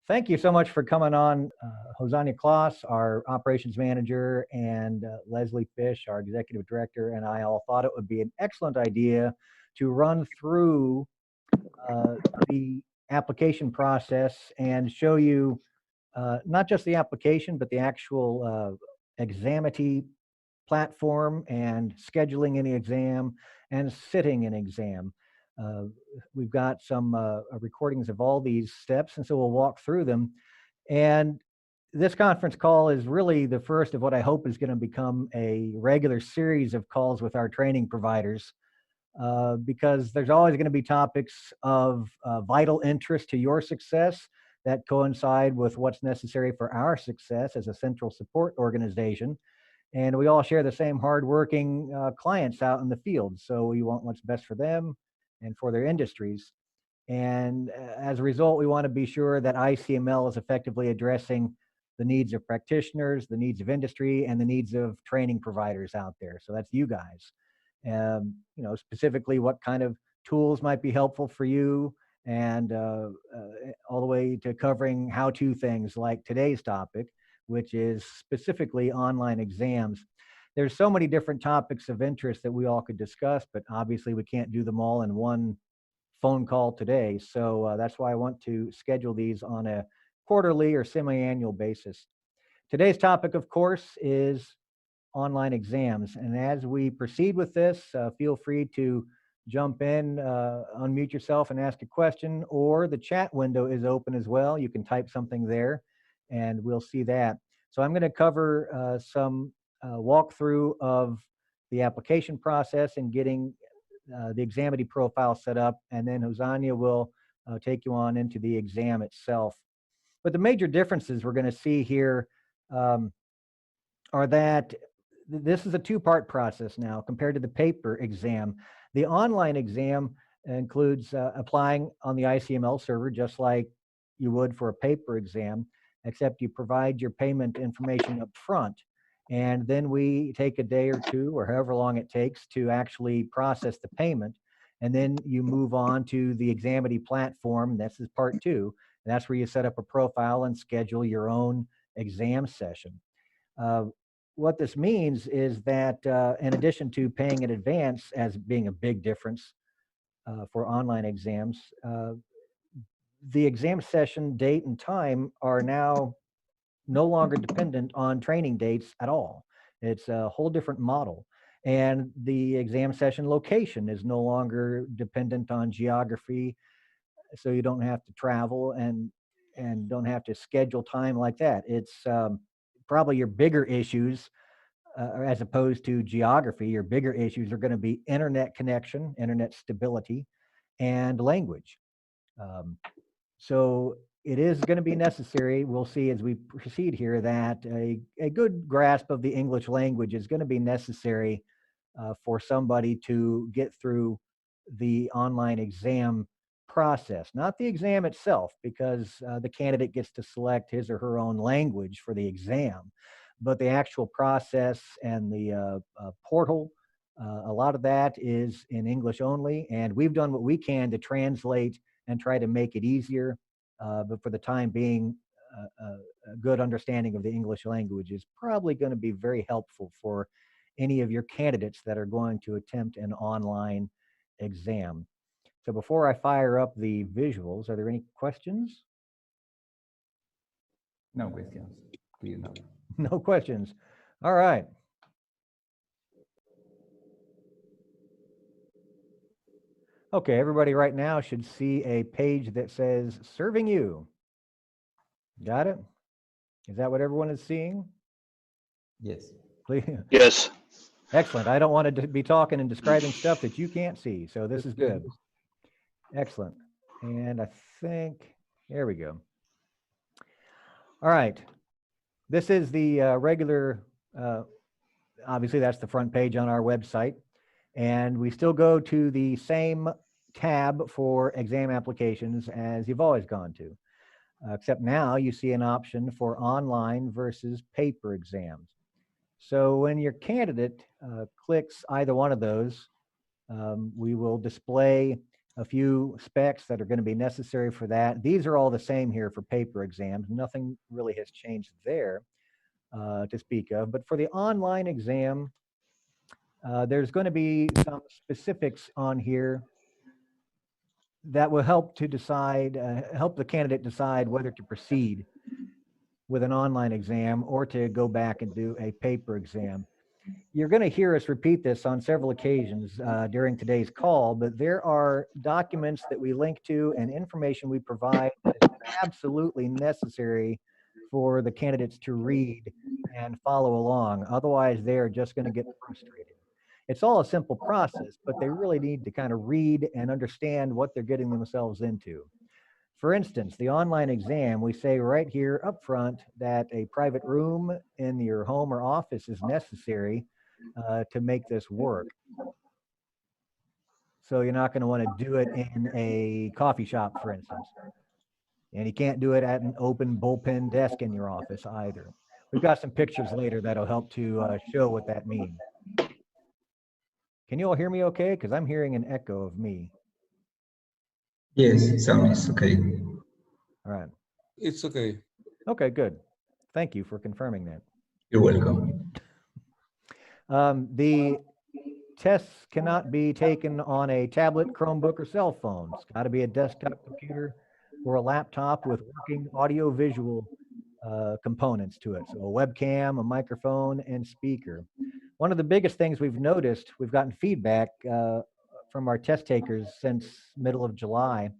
Thank you so much for coming on. Hosanna Kloss, our operations manager, and Leslie Fish, our executive director, and I all thought it would be an excellent idea to run through the application process and show you not just the application, but the actual examity platform and scheduling an exam and sitting an exam. Uh, we've got some recordings of all these steps, and so we'll walk through them. And this conference call is really the first of what I hope is going to become a regular series of calls with our training providers, because there's always going to be topics of vital interest to your success that coincide with what's necessary for our success as a central support organization. And we all share the same hardworking clients out in the field. So we want what's best for them and for their industries. And as a result, we want to be sure that ICML is effectively addressing the needs of practitioners, the needs of industry, and the needs of training providers out there. So that's you guys. Specifically what kind of tools might be helpful for you, and all the way to covering how-to things like today's topic, which is specifically online exams. There's so many different topics of interest that we all could discuss, but obviously we can't do them all in one phone call today. So that's why I want to schedule these on a quarterly or semi-annual basis. Today's topic, of course, is online exams. And as we proceed with this, feel free to jump in, unmute yourself and ask a question, or the chat window is open as well. You can type something there and we'll see that. So I'm going to cover some walkthrough of the application process and getting the examity profile set up, and then Hosanna will take you on into the exam itself. But the major differences we're going to see here are that this is a two-part process now compared to the paper exam. The online exam includes applying on the ICML server just like you would for a paper exam, except you provide your payment information up front. And then we take a day or two or however long it takes to actually process the payment. And then you move on to the examity platform. This is part two. And that's where you set up a profile and schedule your own exam session. What this means is that in addition to paying in advance as being a big difference for online exams, the exam session date and time are now no longer dependent on training dates at all. It's a whole different model. And the exam session location is no longer dependent on geography, so you don't have to travel and don't have to schedule time like that. It's probably your bigger issues, as opposed to geography. Your bigger issues are going to be internet connection, internet stability, and language. So it is going to be necessary, we'll see as we proceed here, that a good grasp of the English language is going to be necessary for somebody to get through the online exam process. Not the exam itself, because the candidate gets to select his or her own language for the exam, but the actual process and the portal, a lot of that is in English only, and we've done what we can to translate and try to make it easier. But for the time being, a good understanding of the English language is probably going to be very helpful for any of your candidates that are going to attempt an online exam. So before I fire up the visuals, are there any questions? No questions. Clear now. No questions. All right. Okay, everybody right now should see a page that says serving you. Got it? Is that what everyone is seeing? Yes. Yes. Excellent. I don't want to be talking and describing stuff that you can't see, so this is good. Excellent. And I think, there we go. All right. This is the regular, obviously that's the front page on our website. And we still go to the same tab for exam applications as you've always gone to, except now you see an option for online versus paper exams. So when your candidate clicks either one of those, we will display a few specs that are going to be necessary for that. These are all the same here for paper exams. Nothing really has changed there to speak of. But for the online exam, there's going to be some specifics on here that will help to decide, help the candidate decide whether to proceed with an online exam or to go back and do a paper exam. You're going to hear us repeat this on several occasions during today's call, but there are documents that we link to and information we provide that is absolutely necessary for the candidates to read and follow along. Otherwise, they're just going to get frustrated. It's all a simple process, but they really need to kind of read and understand what they're getting themselves into. For instance, the online exam, we say right here up front that a private room in your home or office is necessary to make this work. So you're not going to want to do it in a coffee shop, for instance. And you can't do it at an open bullpen desk in your office either. We've got some pictures later that'll help to show what that means. Can you all hear me okay? Because I'm hearing an echo of me. Yes, sounds okay. All right. It's okay. Okay, good. Thank you for confirming that. You're welcome. The tests cannot be taken on a tablet, Chromebook, or cell phone. It's got to be a desktop computer or a laptop with working audio-visual components to it. So a webcam, a microphone, and speaker. One of the biggest things we've noticed, we've gotten feedback from our test takers since middle of July.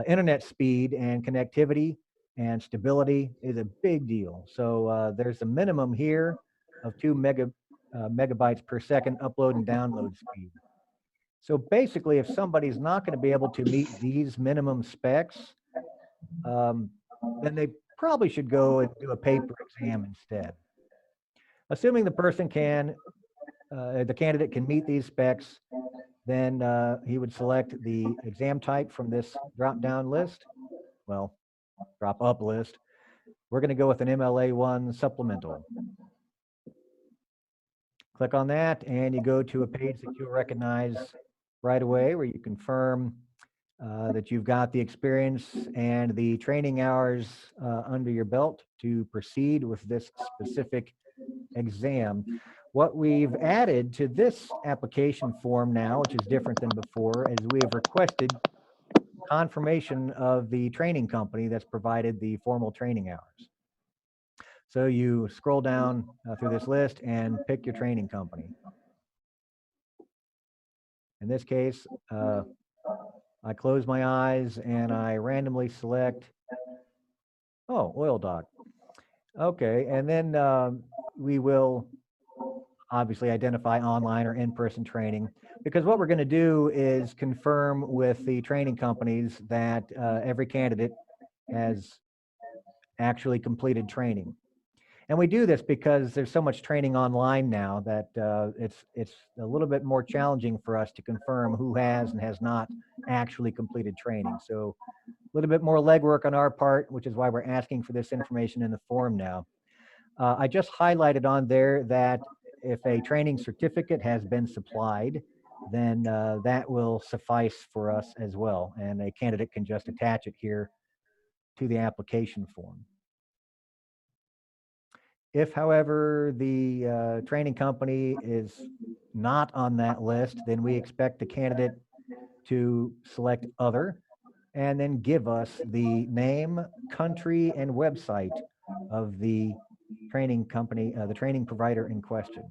Internet speed and connectivity and stability is a big deal. So there's a minimum here of 2 megabytes per second upload and download speed. So basically, if somebody's not going to be able to meet these minimum specs, then they probably should go and do a paper exam instead. Assuming the person can, the candidate can meet these specs, then he would select the exam type from this drop-down list. Well, drop-up list. We're going to go with an MLA1 supplemental. Click on that, and you go to a page that you'll recognize right away where you confirm that you've got the experience and the training hours under your belt to proceed with this specific exam. What we've added to this application form now, which is different than before, is we have requested confirmation of the training company that's provided the formal training hours. So you scroll down through this list and pick your training company. In this case, I close my eyes and I randomly select, oh, Oil Doc. Okay, and then we will obviously identify online or in-person training, because what we're going to do is confirm with the training companies that every candidate has actually completed training. And we do this because there's so much training online now that it's a little bit more challenging for us to confirm who has and has not actually completed training. So a little bit more legwork on our part, which is why we're asking for this information in the form now. I just highlighted on there that if a training certificate has been supplied, then that will suffice for us as well. And a candidate can just attach it here to the application form. If, however, the training company is not on that list, then we expect the candidate to select other and then give us the name, country, and website of the training company, the training provider in question.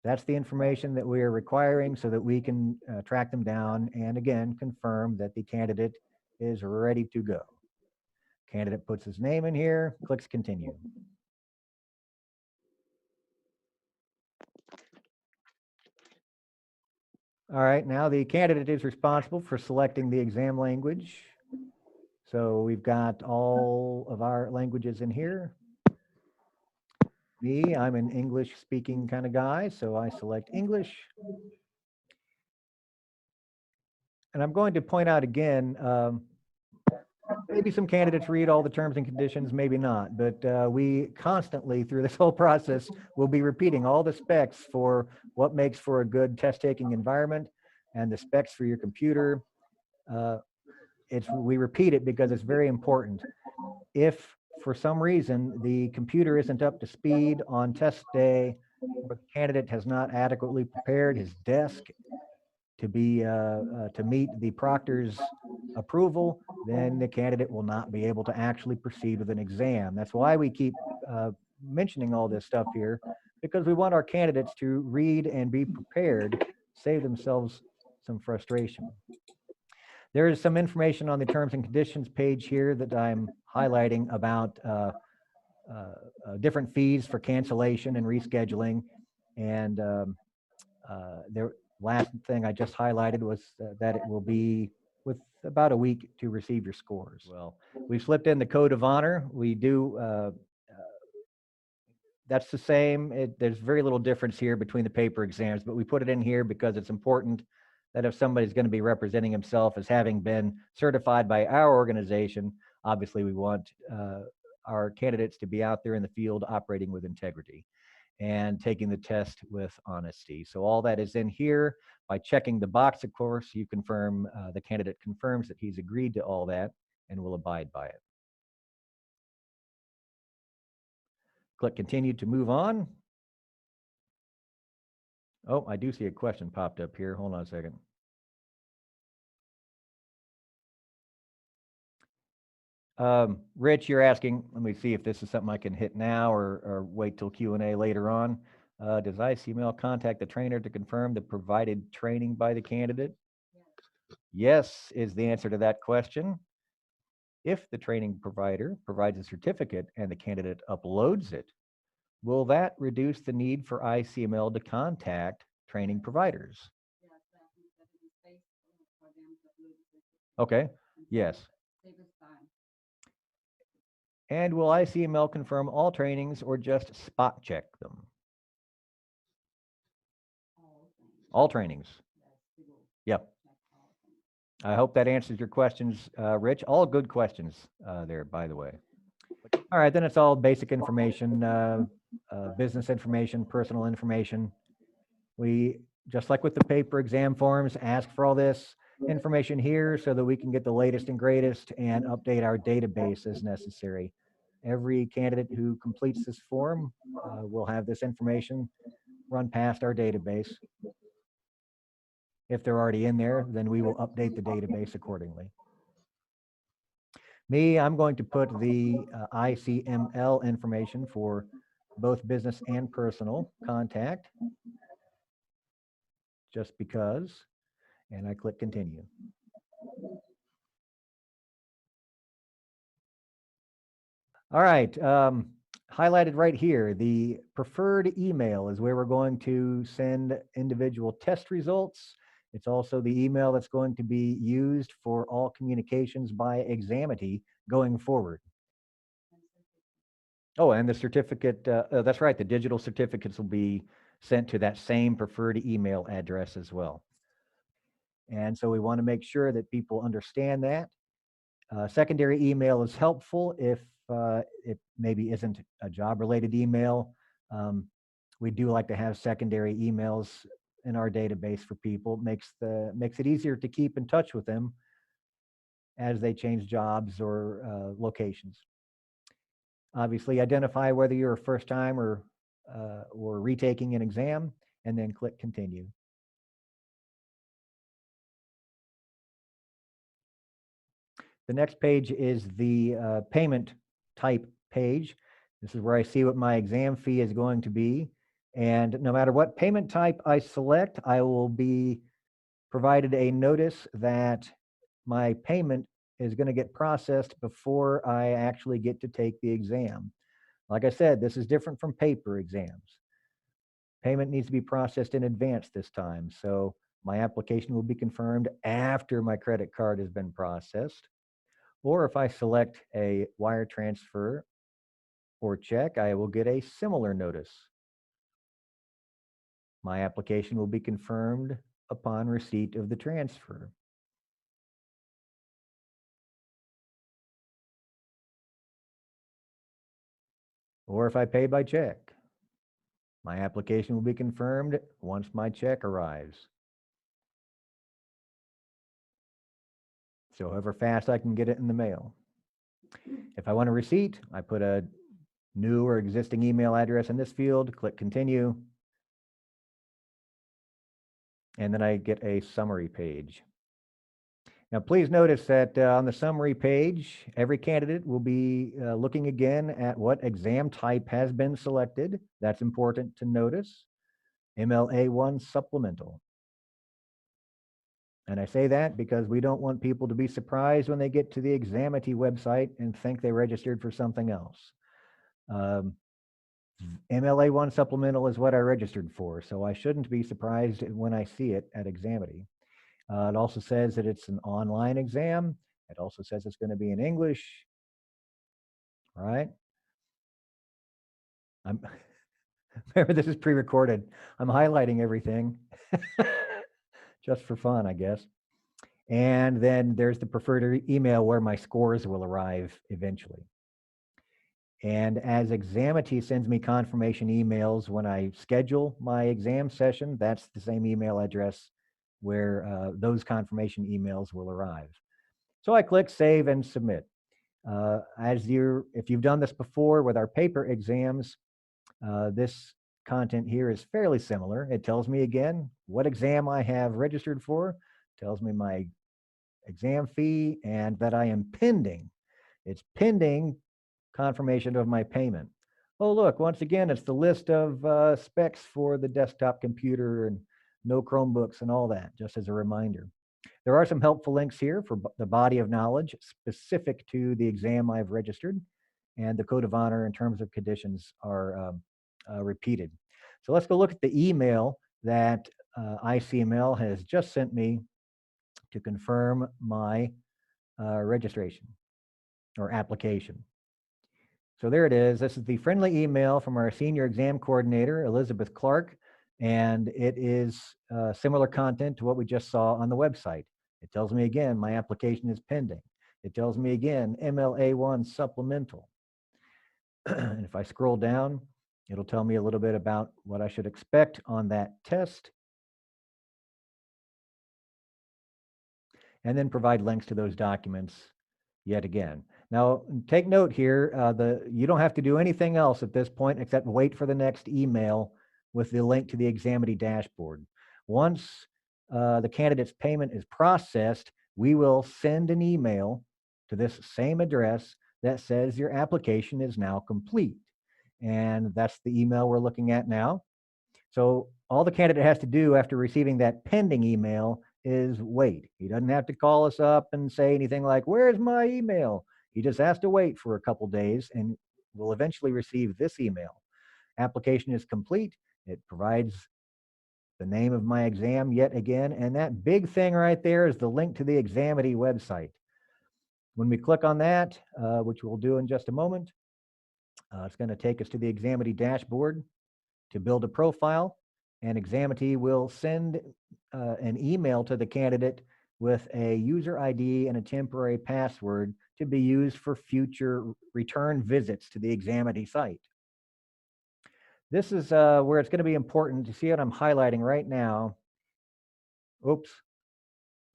That's the information that we are requiring so that we can track them down and again confirm that the candidate is ready to go. Candidate puts his name in here, clicks continue. All right, now the candidate is responsible for selecting the exam language. So we've got all of our languages in here. Me, I'm an English speaking kind of guy, so I select English. And I'm going to point out again, maybe some candidates read all the terms and conditions, maybe not, but we constantly through this whole process will be repeating all the specs for what makes for a good test taking environment and the specs for your computer. We repeat it because it's very important. If for some reason the computer isn't up to speed on test day, or the candidate has not adequately prepared his desk to meet the proctor's approval, then the candidate will not be able to actually proceed with an exam. That's why we keep mentioning all this stuff here, because we want our candidates to read and be prepared, save themselves some frustration. There is some information on the terms and conditions page here that I'm highlighting about different fees for cancellation and rescheduling. And the last thing I just highlighted was that it will be with about a week to receive your scores. Well, we've slipped in the code of honor. We do, that's the same. There's very little difference here between the paper exams, but we put it in here because it's important that if somebody's going to be representing himself as having been certified by our organization, obviously we want our candidates to be out there in the field operating with integrity and taking the test with honesty. So all that is in here. By checking the box, of course, you confirm, the candidate confirms that he's agreed to all that and will abide by it. Click continue to move on. Oh, I do see a question popped up here. Hold on a second. Rich, you're asking, let me see if this is something I can hit now or wait till Q&A later on. Does ICML contact the trainer to confirm the provided training by the candidate? Yes, is the answer to that question. If the training provider provides a certificate and the candidate uploads it, will that reduce the need for ICML to contact training providers? Okay, yes. And will ICML confirm all trainings or just spot check them? All trainings. Yep. I hope that answers your questions, Rich. All good questions there, by the way. All right, then it's all basic information, business information, personal information. We, just like with the paper exam forms, ask for all this information here so that we can get the latest and greatest and update our database as necessary. Every candidate who completes this form will have this information run past our database. If they're already in there, then we will update the database accordingly. Me, I'm going to put the ICML information for both business and personal contact, just because, and I click continue. All right, highlighted right here, the preferred email is where we're going to send individual test results. It's also the email that's going to be used for all communications by Examity going forward. Oh, and the certificate, that's right, the digital certificates will be sent to that same preferred email address as well. And so we want to make sure that people understand that. Secondary email is helpful if it maybe isn't a job-related email. We do like to have secondary emails in our database for people. Makes it easier to keep in touch with them as they change jobs or locations. Obviously, identify whether you're a first time or retaking an exam, and then click continue. The next page is the payment type page. This is where I see what my exam fee is going to be. And no matter what payment type I select, I will be provided a notice that my payment is going to get processed before I actually get to take the exam. Like I said, this is different from paper exams. Payment needs to be processed in advance this time. So my application will be confirmed after my credit card has been processed. Or if I select a wire transfer or check, I will get a similar notice. My application will be confirmed upon receipt of the transfer. Or if I pay by check, my application will be confirmed once my check arrives. So however fast I can get it in the mail. If I want a receipt, I put a new or existing email address in this field, click continue, and then I get a summary page. Now, please notice that on the summary page, every candidate will be looking again at what exam type has been selected. That's important to notice. MLA1 supplemental. And I say that because we don't want people to be surprised when they get to the Examity website and think they registered for something else. MLA1 supplemental is what I registered for, so I shouldn't be surprised when I see it at Examity. It also says that it's an online exam. It also says it's going to be in English, right? Remember, this is pre-recorded. I'm highlighting everything just for fun, I guess. And then there's the preferred email where my scores will arrive eventually. And as Examity sends me confirmation emails when I schedule my exam session, that's the same email address where those confirmation emails will arrive. So I click Save and Submit. If you've done this before with our paper exams, this content here is fairly similar. It tells me again what exam I have registered for, tells me my exam fee, and that I am pending. It's pending confirmation of my payment. Oh, look, once again, it's the list of specs for the desktop computer and no Chromebooks and all that, just as a reminder. There are some helpful links here for the body of knowledge specific to the exam I've registered, and the code of honor and terms of conditions are repeated. So let's go look at the email that ICML has just sent me to confirm my registration or application. So there it is. This is the friendly email from our senior exam coordinator, Elizabeth Clark, and it is similar content to what we just saw on the website. It tells me again, my application is pending. It tells me again, MLA1 supplemental. And if I scroll down, it'll tell me a little bit about what I should expect on that test. And then provide links to those documents yet again. Now, take note here, you don't have to do anything else at this point except wait for the next email with the link to the Examity dashboard. Once the candidate's payment is processed, we will send an email to this same address that says your application is now complete. And that's the email we're looking at now. So all the candidate has to do after receiving that pending email is wait. He doesn't have to call us up and say anything like, where's my email? He just has to wait for a couple days and will eventually receive this email. Application is complete. It provides the name of my exam yet again. And that big thing right there is the link to the Examity website. When we click on that, which we'll do in just a moment, it's going to take us to the Examity dashboard to build a profile, and Examity will send an email to the candidate with a user ID and a temporary password to be used for future return visits to the Examity site. This is where it's going to be important to see what I'm highlighting right now. Oops.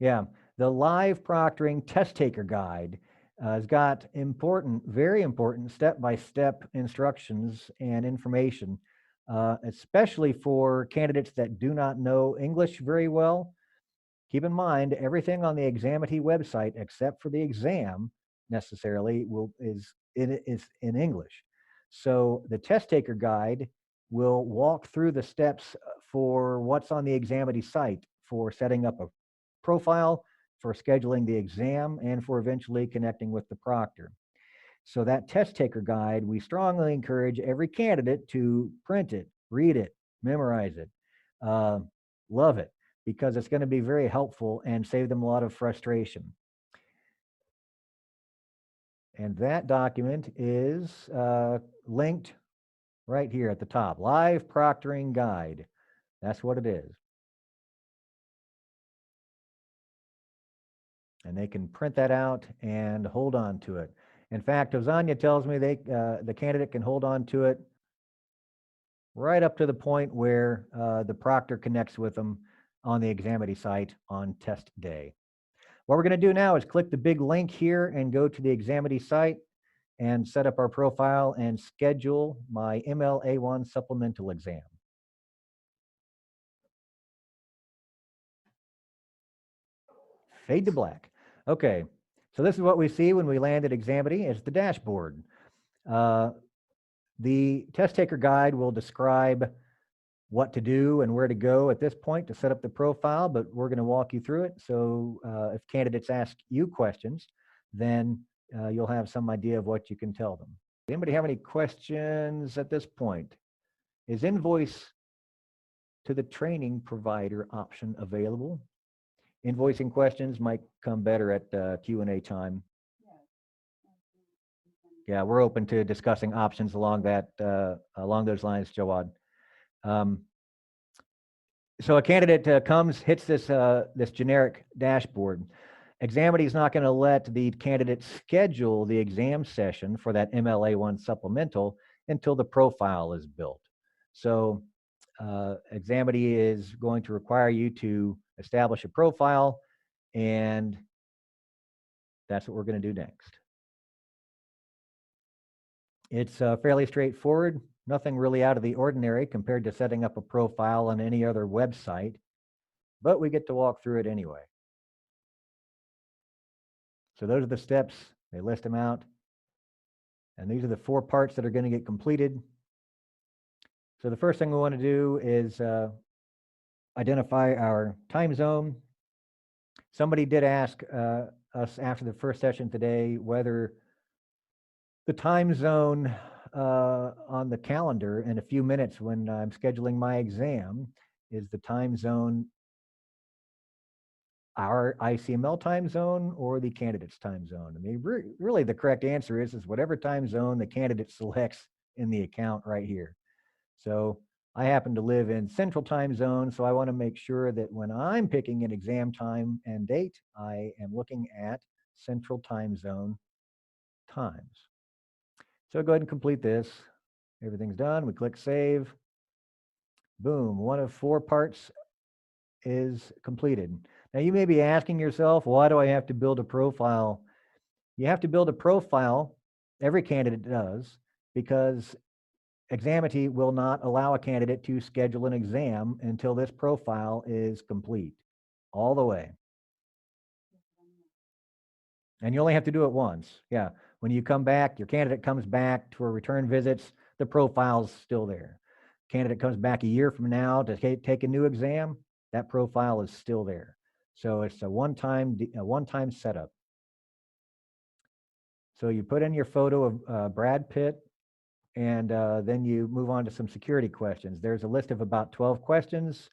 Yeah, the live proctoring test taker guide has got important, very important step-by-step instructions and information, especially for candidates that do not know English very well. Keep in mind, everything on the Examity website, except for the exam necessarily, is in English. So the test taker guide will walk through the steps for what's on the Examity site for setting up a profile, for scheduling the exam, and for eventually connecting with the proctor. So that test taker guide, we strongly encourage every candidate to print it, read it, memorize it, love it, because it's going to be very helpful and save them a lot of frustration. And that document is linked right here at the top, Live Proctoring Guide. That's what it is. And they can print that out and hold on to it. In fact, Ozanya tells me the candidate can hold on to it right up to the point where the proctor connects with them on the Examity site on test day. What we're going to do now is click the big link here and go to the Examity site and set up our profile and schedule my MLA1 supplemental exam. Fade to black. Okay, so this is what we see when we land at Examity. It's the dashboard. The test taker guide will describe what to do and where to go at this point to set up the profile, but we're going to walk you through it. So if candidates ask you questions, then you'll have some idea of what you can tell them. Anybody have any questions at this point? Is invoice to the training provider option available? Invoicing questions might come better at Q&A time. Yeah, we're open to discussing options along those lines, Jawad. So a candidate comes, hits this generic dashboard. Examity is not going to let the candidate schedule the exam session for that MLA1 supplemental until the profile is built. So Examity is going to require you to establish a profile, and that's what we're going to do next. It's fairly straightforward, nothing really out of the ordinary compared to setting up a profile on any other website, but we get to walk through it anyway. So those are the steps, they list them out, and these are the 4 parts that are going to get completed. So the first thing we want to do is identify our time zone. Somebody did ask us after the first session today whether the time zone on the calendar in a few minutes when I'm scheduling my exam is the time zone our ICML time zone or the candidate's time zone. I mean, really the correct answer is whatever time zone the candidate selects in the account right here. So I happen to live in Central Time Zone, so I want to make sure that when I'm picking an exam time and date, I am looking at Central Time Zone times. So go ahead and complete this. Everything's done. We click Save. Boom, 1 of 4 parts is completed. Now you may be asking yourself, why do I have to build a profile? You have to build a profile, every candidate does, because Examity will not allow a candidate to schedule an exam until this profile is complete, all the way. And you only have to do it once. Yeah, when you come back, your candidate comes back for return visits, the profile's still there. Candidate comes back a year from now to take a new exam, that profile is still there. So it's a one-time setup. So you put in your photo of Brad Pitt, and then you move on to some security questions. There's a list of about 12 questions.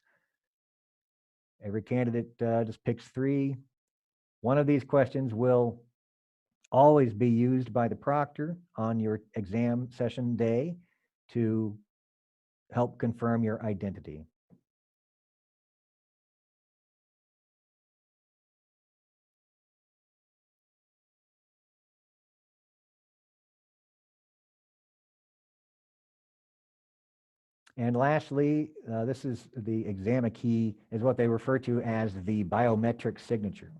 Every candidate just picks 3. One of these questions will always be used by the proctor on your exam session day to help confirm your identity. And lastly, this is the exam key, is what they refer to as the biometric signature.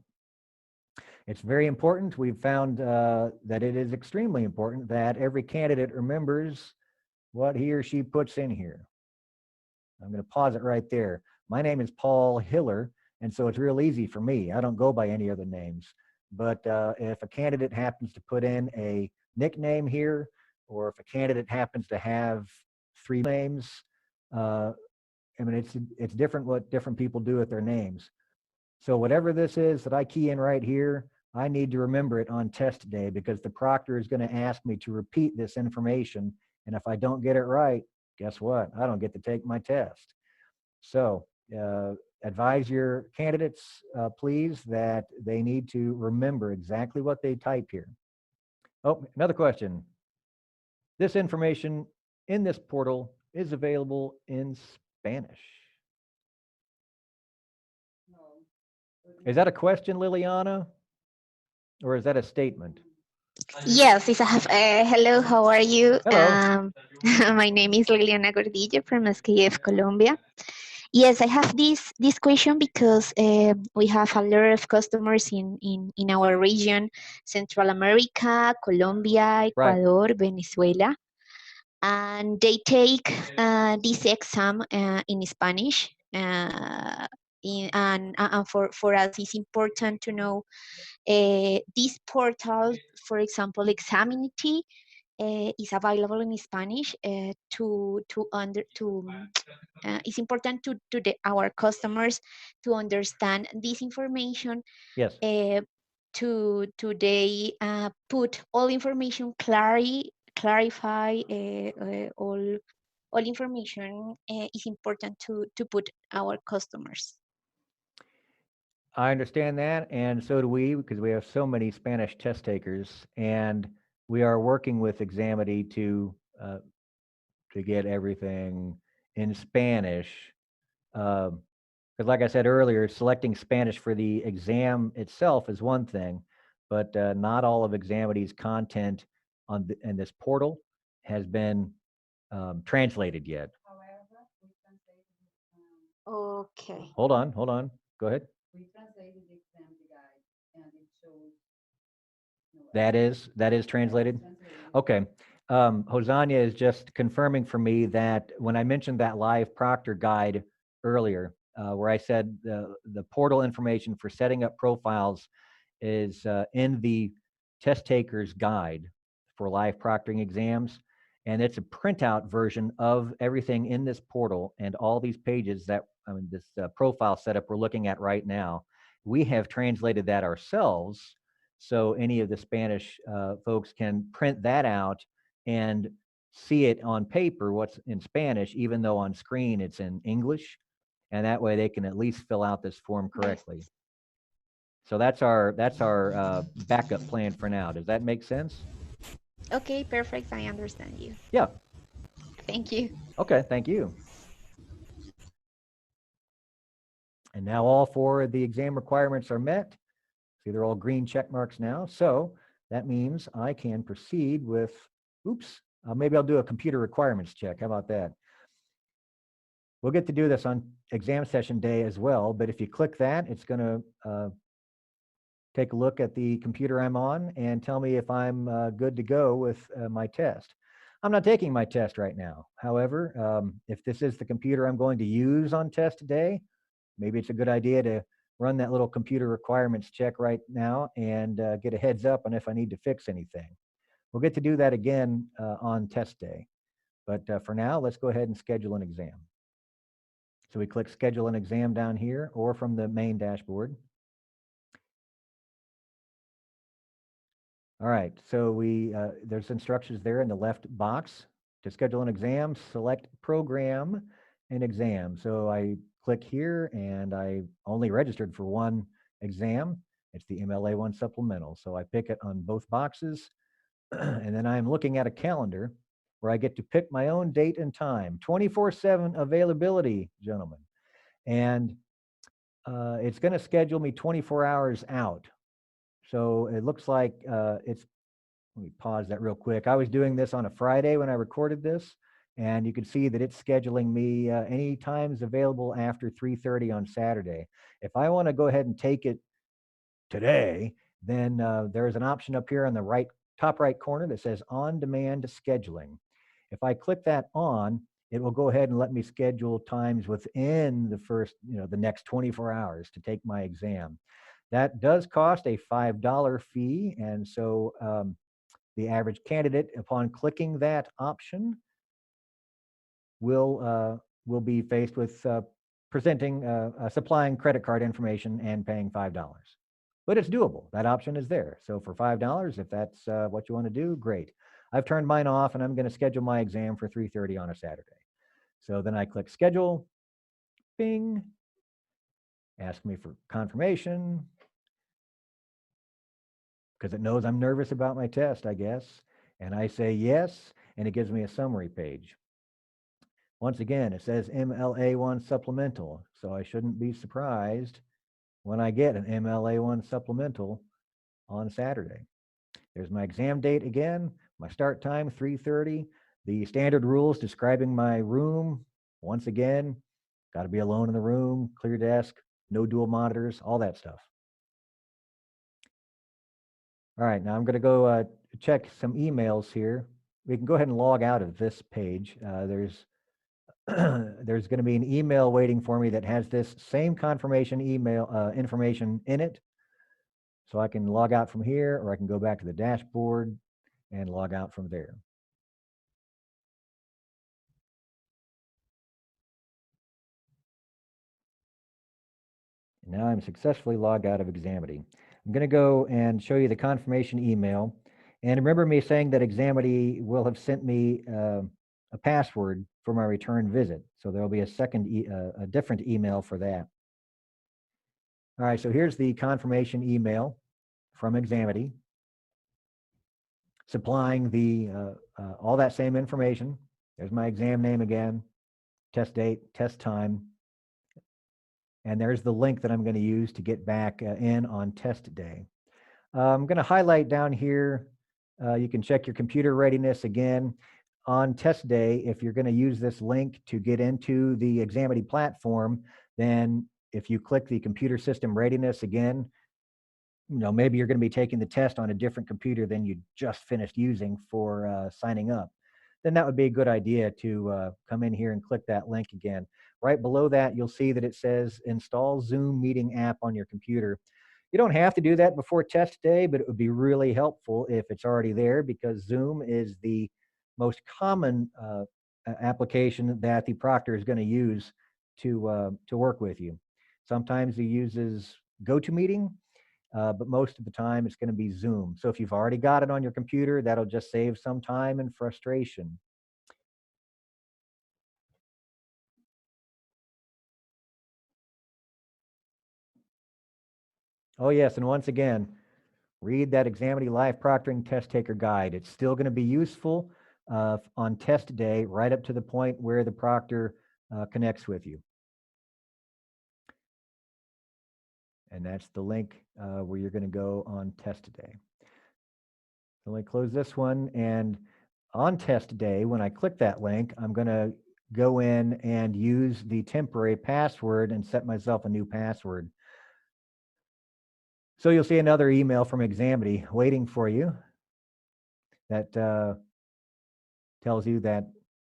It's very important. We've found that it is extremely important that every candidate remembers what he or she puts in here. I'm going to pause it right there. My name is Paul Hiller, and so it's real easy for me. I don't go by any other names. But if a candidate happens to put in a nickname here, or if a candidate happens to have 3 names, I mean, it's different what different people do with their names. So whatever this is that I key in right here, I need to remember it on test day, because the proctor is going to ask me to repeat this information. And if I don't get it right, guess what? I don't get to take my test. So advise your candidates, please, that they need to remember exactly what they type here. Oh, another question. This information in this portal is available in Spanish. Is that a question, Liliana? Or is that a statement? Yes, hello, how are you? Hello. My name is Liliana Gordillo from SKF Colombia. Yes, I have this question because we have a lot of customers in our region, Central America, Colombia, Right. Ecuador, Venezuela, and they take this exam in Spanish. And for us, it's important to know this portal, for example, Examinity, is available in Spanish it's important to our customers to understand this information, Yes. to they put all information clarify all information is important to put our customers. I understand that, and so do we, because we have so many Spanish test takers, and we are working with Examity to get everything in Spanish. Because, like I said earlier, selecting Spanish for the exam itself is one thing, but not all of Examity's content in this portal has been translated yet. Okay. Hold on. Go ahead. That is translated? Okay. Hosanna is just confirming for me that when I mentioned that live proctor guide earlier, where I said the portal information for setting up profiles is in the test taker's guide for live proctoring exams. And it's a printout version of everything in this portal and all these pages that, this profile setup we're looking at right now. We have translated that ourselves. So any of the Spanish folks can print that out and see it on paper, what's in Spanish, even though on screen it's in English. And that way they can at least fill out this form correctly. Yes. So that's our backup plan for now. Does that make sense? Okay, perfect. I understand you. Yeah. Thank you. Okay, thank you. And now all four of the exam requirements are met. See, they're all green check marks now. So that means I can proceed with, maybe I'll do a computer requirements check. How about that? We'll get to do this on exam session day as well, but if you click that, it's going to take a look at the computer I'm on and tell me if I'm good to go with my test. I'm not taking my test right now. However, if this is the computer I'm going to use on test today, maybe it's a good idea to run that little computer requirements check right now and get a heads up on if I need to fix anything. We'll get to do that again on test day. But for now, let's go ahead and schedule an exam. So we click schedule an exam down here or from the main dashboard. All right, so there's instructions there in the left box. To schedule an exam, select program and exam. So I click here and I only registered for one exam. It's the MLA1 supplemental. So I pick it on both boxes and then I'm looking at a calendar where I get to pick my own date and time, 24/7 availability, gentlemen. And it's gonna schedule me 24 hours out. So it looks like let me pause that real quick. I was doing this on a Friday when I recorded this, and you can see that it's scheduling me any times available after 3:30 on Saturday. If I want to go ahead and take it today, then there's an option up here on the top right corner that says on-demand scheduling. If I click that on, it will go ahead and let me schedule times within the next 24 hours to take my exam. That does cost a $5 fee, and so the average candidate, upon clicking that option, will be faced with supplying credit card information and paying $5. But it's doable. That option is there. So for $5, if that's what you want to do, great. I've turned mine off, and I'm going to schedule my exam for 3:30 on a Saturday. So then I click schedule, bing, ask me for confirmation, because it knows I'm nervous about my test, I guess. And I say yes, and it gives me a summary page. Once again, it says MLA1 supplemental, so I shouldn't be surprised when I get an MLA1 supplemental on Saturday. There's my exam date again, my start time, 3:30. The standard rules describing my room, once again, Got to be alone in the room, clear desk, no dual monitors, all that stuff. All right, now I'm going to go check some emails here. We can go ahead and log out of this page. There's there's going to be an email waiting for me that has this same confirmation email information in it. So I can log out from here, or I can go back to the dashboard and log out from there. And now I'm successfully logged out of Examity. I'm going to go and show you the confirmation email. And remember me saying that Examity will have sent me a password for my return visit. So there'll be a different email for that. All right, so here's the confirmation email from Examity, supplying the all that same information. There's my exam name again, test date, test time, and there's the link that I'm going to use to get back in on test day. I'm going to highlight down here. You can check your computer readiness again. On test day, if you're going to use this link to get into the Examity platform, then if you click the computer system readiness again, maybe you're going to be taking the test on a different computer than you just finished using for signing up. Then that would be a good idea to come in here and click that link again. Right below that, you'll see that it says install Zoom meeting app on your computer. You don't have to do that before test day, but it would be really helpful if it's already there, because Zoom is the most common application that the proctor is going to use to work with you. Sometimes he uses GoToMeeting, but most of the time it's going to be Zoom. So if you've already got it on your computer, that'll just save some time and frustration. Oh yes, and once again, read that Examity Live Proctoring Test Taker Guide. It's still going to be useful on test day, right up to the point where the proctor connects with you. And that's the link where you're going to go on test day. So let me close this one. And on test day, when I click that link, I'm going to go in and use the temporary password and set myself a new password. So you'll see another email from Examity waiting for you that tells you that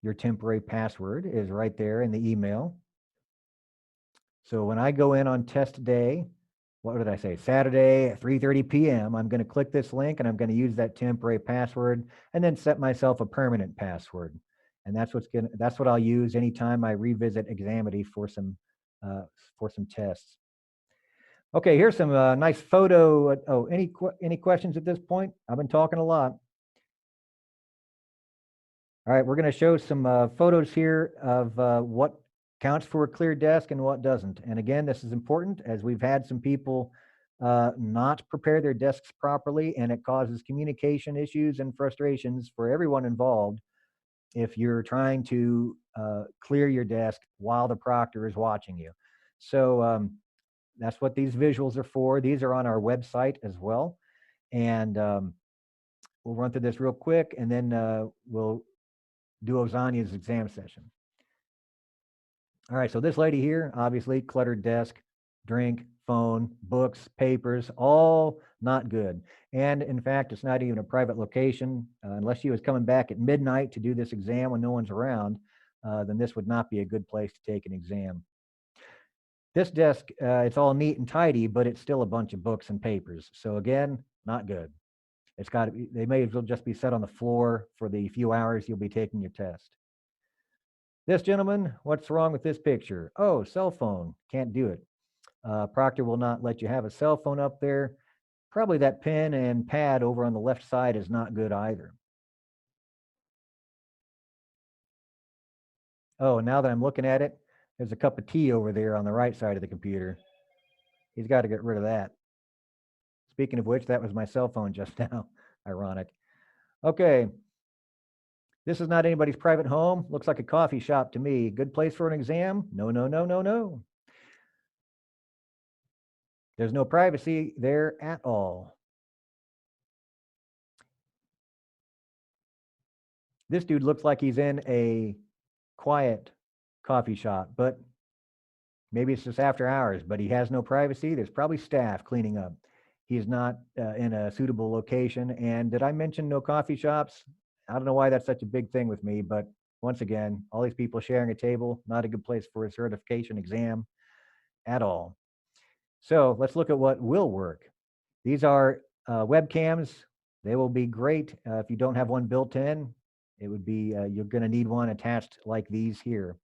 your temporary password is right there in the email. So when I go in on test day, what did I say? Saturday at 3:30 p.m. I'm going to click this link and I'm going to use that temporary password and then set myself a permanent password. And that's what I'll use anytime I revisit Examity for some tests. Okay, here's some nice photo. Oh, any questions at this point? I've been talking a lot. All right, we're going to show some photos here of what counts for a clear desk and what doesn't. And again, this is important as we've had some people not prepare their desks properly, and it causes communication issues and frustrations for everyone involved if you're trying to clear your desk while the proctor is watching you. So that's what these visuals are for. These are on our website as well. And we'll run through this real quick, and then we'll do Ozania's exam session. All right, so this lady here, obviously cluttered desk, drink, phone, books, papers, all not good. And in fact, it's not even a private location. Unless she was coming back at midnight to do this exam when no one's around, then this would not be a good place to take an exam. This desk, it's all neat and tidy, but it's still a bunch of books and papers. So again, not good. It's got to be, they may as well just be set on the floor for the few hours you'll be taking your test. This gentleman, what's wrong with this picture? Oh, cell phone, can't do it. Proctor will not let you have a cell phone up there. Probably that pen and pad over on the left side is not good either. Oh, now that I'm looking at it, there's a cup of tea over there on the right side of the computer. He's got to get rid of that. Speaking of which, that was my cell phone just now. Ironic. Okay. This is not anybody's private home. Looks like a coffee shop to me. Good place for an exam? No, no, no, no, no. There's no privacy there at all. This dude looks like he's in a quiet coffee shop, but Maybe it's just after hours, but he has no privacy. There's probably staff cleaning up. He's not in a suitable location. And did I mention no coffee shops? I don't know why that's such a big thing with me, but once again, all these people sharing a table, not a good place for a certification exam at all. So let's look at what will work. These are webcams. They will be great if you don't have one built in. It would be, you're going to need one attached like these here.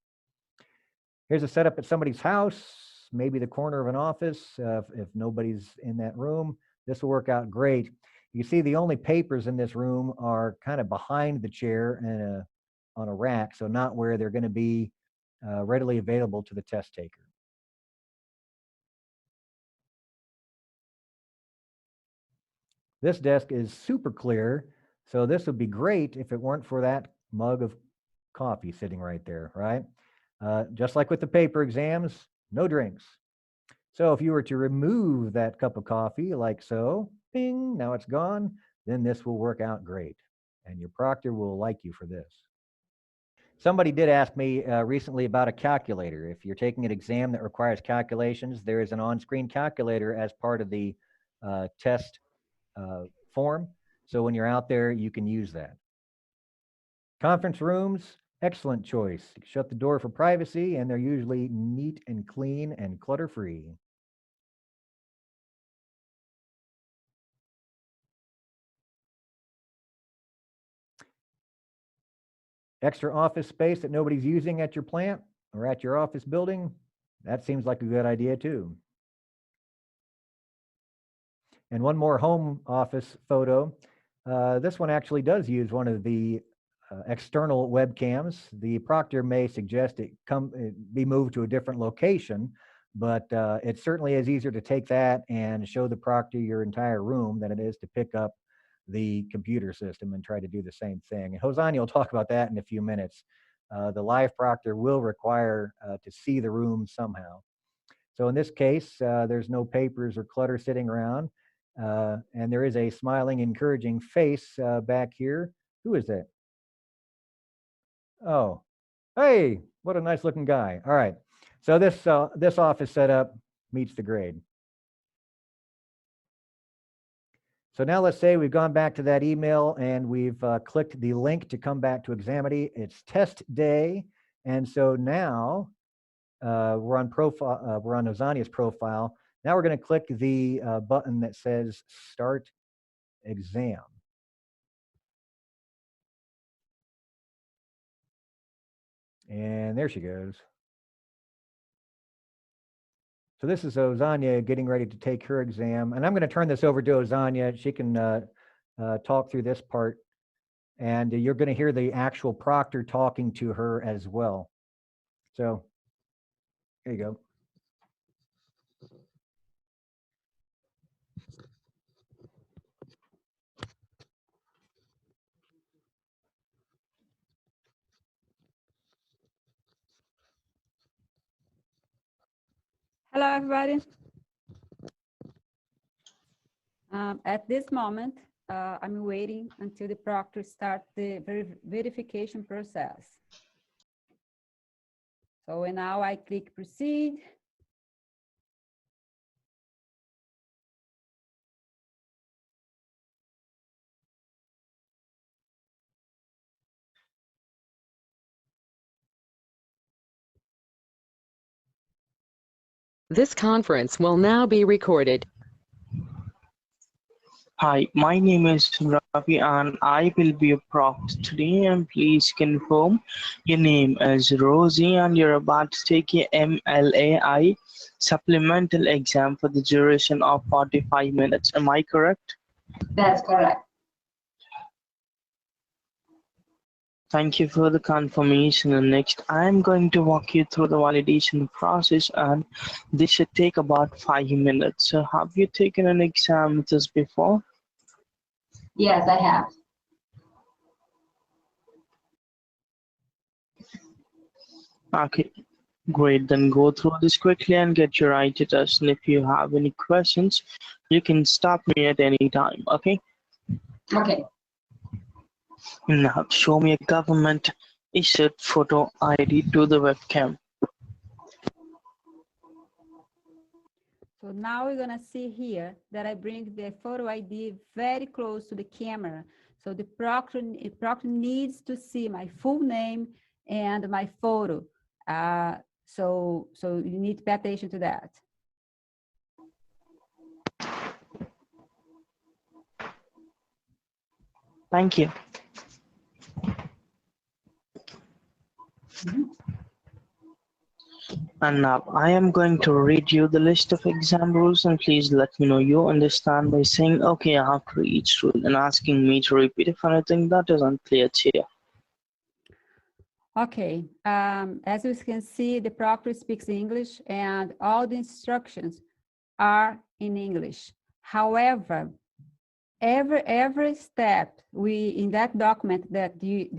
Here's a setup at somebody's house, maybe the corner of an office. If nobody's in that room, this will work out great. You see the only papers in this room are kind of behind the chair and on a rack, so not where they're going to be readily available to the test taker. This desk is super clear, so this would be great if it weren't for that mug of coffee sitting right there, right? Just like with the paper exams, no drinks. So if you were to remove that cup of coffee like so, bing, now it's gone, then this will work out great. And your proctor will like you for this. Somebody did ask me recently about a calculator. If you're taking an exam that requires calculations, there is an on-screen calculator as part of the test form. So when you're out there, you can use that. Conference rooms, excellent choice. Shut the door for privacy, and they're usually neat and clean and clutter-free. Extra office space that nobody's using at your plant or at your office building, that seems like a good idea too. And one more home office photo. This one actually does use one of the external webcams. The proctor may suggest it be moved to a different location, but it certainly is easier to take that and show the proctor your entire room than it is to pick up the computer system and try to do the same thing. And Hosanyi will talk about that in a few minutes. The live proctor will require to see the room somehow. So in this case, there's no papers or clutter sitting around. And there is a smiling, encouraging face back here. Who is that? Oh, hey, what a nice looking guy. All right. So this office setup meets the grade. So now let's say we've gone back to that email and we've clicked the link to come back to Examity. It's test day. And so now we're on Hosanyi's profile. Now we're going to click the button that says Start Exam. And there she goes. So this is Hosanyi getting ready to take her exam. And I'm going to turn this over to Hosanyi. She can talk through this part. And you're going to hear the actual proctor talking to her as well. So here you go. Hello, everybody. At this moment, I'm waiting until the proctor starts the verification process. So now I click proceed. This conference will now be recorded. Hi, my name is Ravi and I will be your proctor today, and please confirm your name as Rosie and you're about to take your MLAI supplemental exam for the duration of 45 minutes. Am I correct? That's correct. Thank you for the confirmation. And next, I'm going to walk you through the validation process, and this should take about 5 minutes. So have you taken an exam with us before? Yes, I have. Okay, great. Then go through this quickly and get your IT test. And if you have any questions, you can stop me at any time, okay? Okay. Now show me a government issued photo ID to the webcam. So now we're gonna see here that I bring the photo ID very close to the camera. So the proctor needs to see my full name and my photo. So you need to pay attention to that. Thank you. And now I am going to read you the list of exam rules, and please let me know you understand by saying okay after each rule and asking me to repeat if anything that is unclear to you. Okay, as you can see, the proctor speaks English and all the instructions are in English. However, every step in that document, that the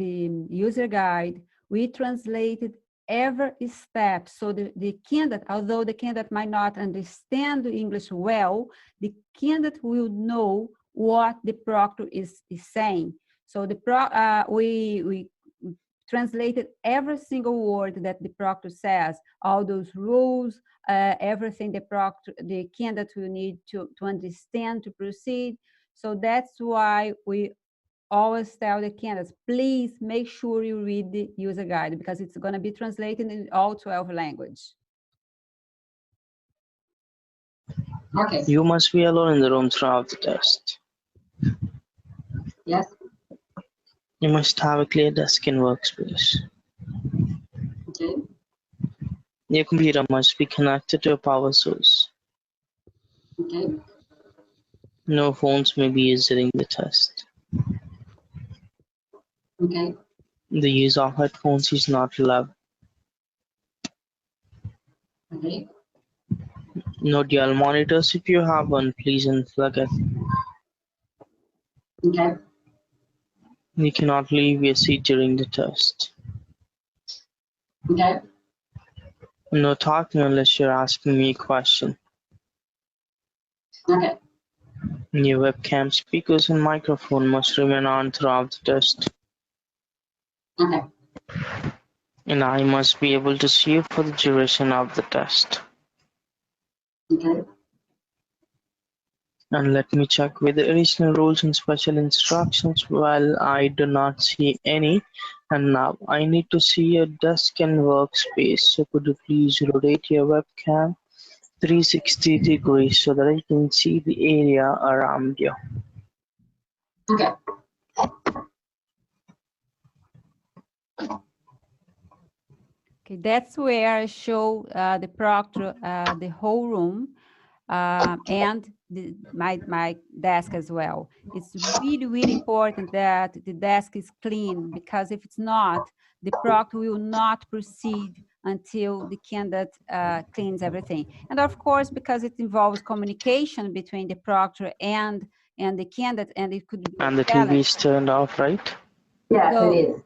user guide, we translated every step. So the candidate, although the candidate might not understand English well, the candidate will know what the proctor is saying. So we translated every single word that the proctor says, all those rules, everything the candidate will need to understand to proceed. So that's why we always tell the candidates, please make sure you read the user guide, because it's going to be translated in all 12 languages. Okay. You must be alone in the room throughout the test. Yes. You must have a clear desk and workspace. Okay. Your computer must be connected to a power source. Okay. No phones may be used during the test. Okay. The use of headphones is not allowed. Okay. No dual monitors. If you have one, please unplug it. Okay. You cannot leave your seat during the test. Okay. No talking unless you're asking me a question. Okay. Your webcam, speakers, and microphone must remain on throughout the test. Okay. And I must be able to see you for the duration of the test. Okay. And let me check with the additional rules and special instructions. Well, I do not see any. And now I need to see your desk and workspace. So could you please rotate your webcam 360 degrees so that I can see the area around you. Okay. Okay, that's where I show the proctor the whole room and my desk as well. It's really, really important that the desk is clean, because if it's not, the proctor will not proceed until the candidate cleans everything. And of course, because it involves communication between the proctor and the candidate, and it could be And the challenge. TV is turned off, right? Yes, So- it is.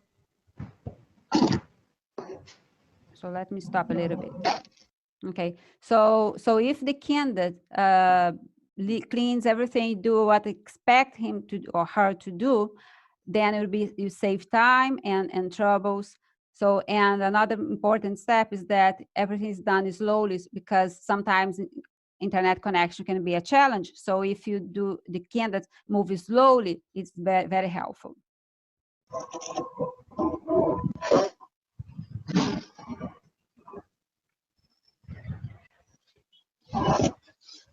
So let me stop a little bit. Okay, so if the candidate cleans everything, do what expect him to or her to do, then you save time and troubles. So, and another important step is that everything is done slowly, because sometimes internet connection can be a challenge. So if you do the candidate move slowly, it's very, very helpful.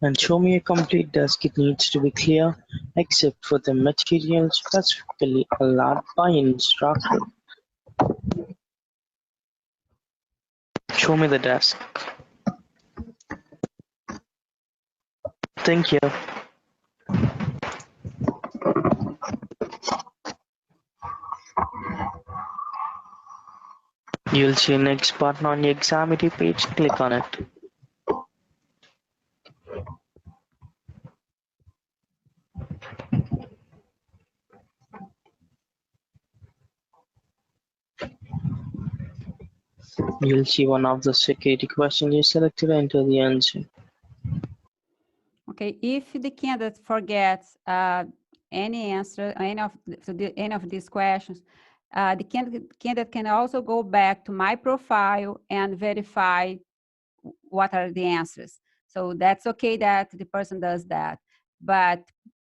And show me a complete desk. It needs to be clear, except for the material specifically allowed by an instructor. Show me the desk. Thank you. You'll see an next button on your examiner page. Click on it. You'll see one of the security questions you selected. Enter the answer. Okay, if the candidate forgets any answer, any of these questions, the candidate can also go back to my profile and verify what are the answers. So that's okay that the person does that. But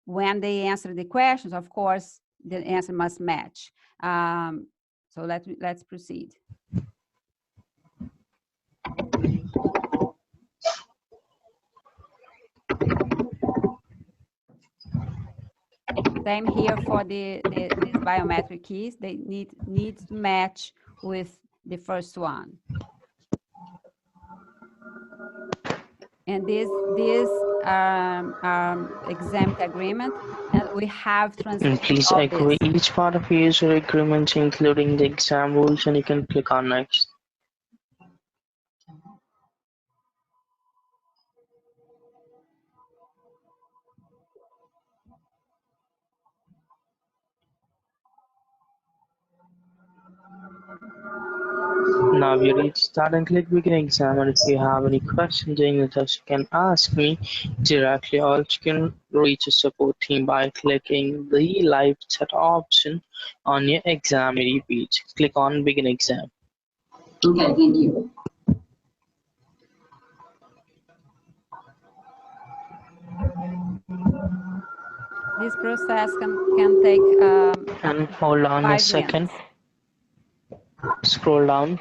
when they answer the questions, of course, the answer must match. So let's proceed. Same here for these biometric keys. They need to match with the first one. And this exam agreement, and we have And translated please all agree this. each part of your user agreement, including the exam rules, and you can click on next. Now you reach start and click begin exam, and if you have any questions during the test, you can ask me directly, or you can reach a support team by clicking the live chat option on your examinee page. Click on begin exam. Okay, thank you. This process can take And hold on a 5 second. minutes. Scroll down.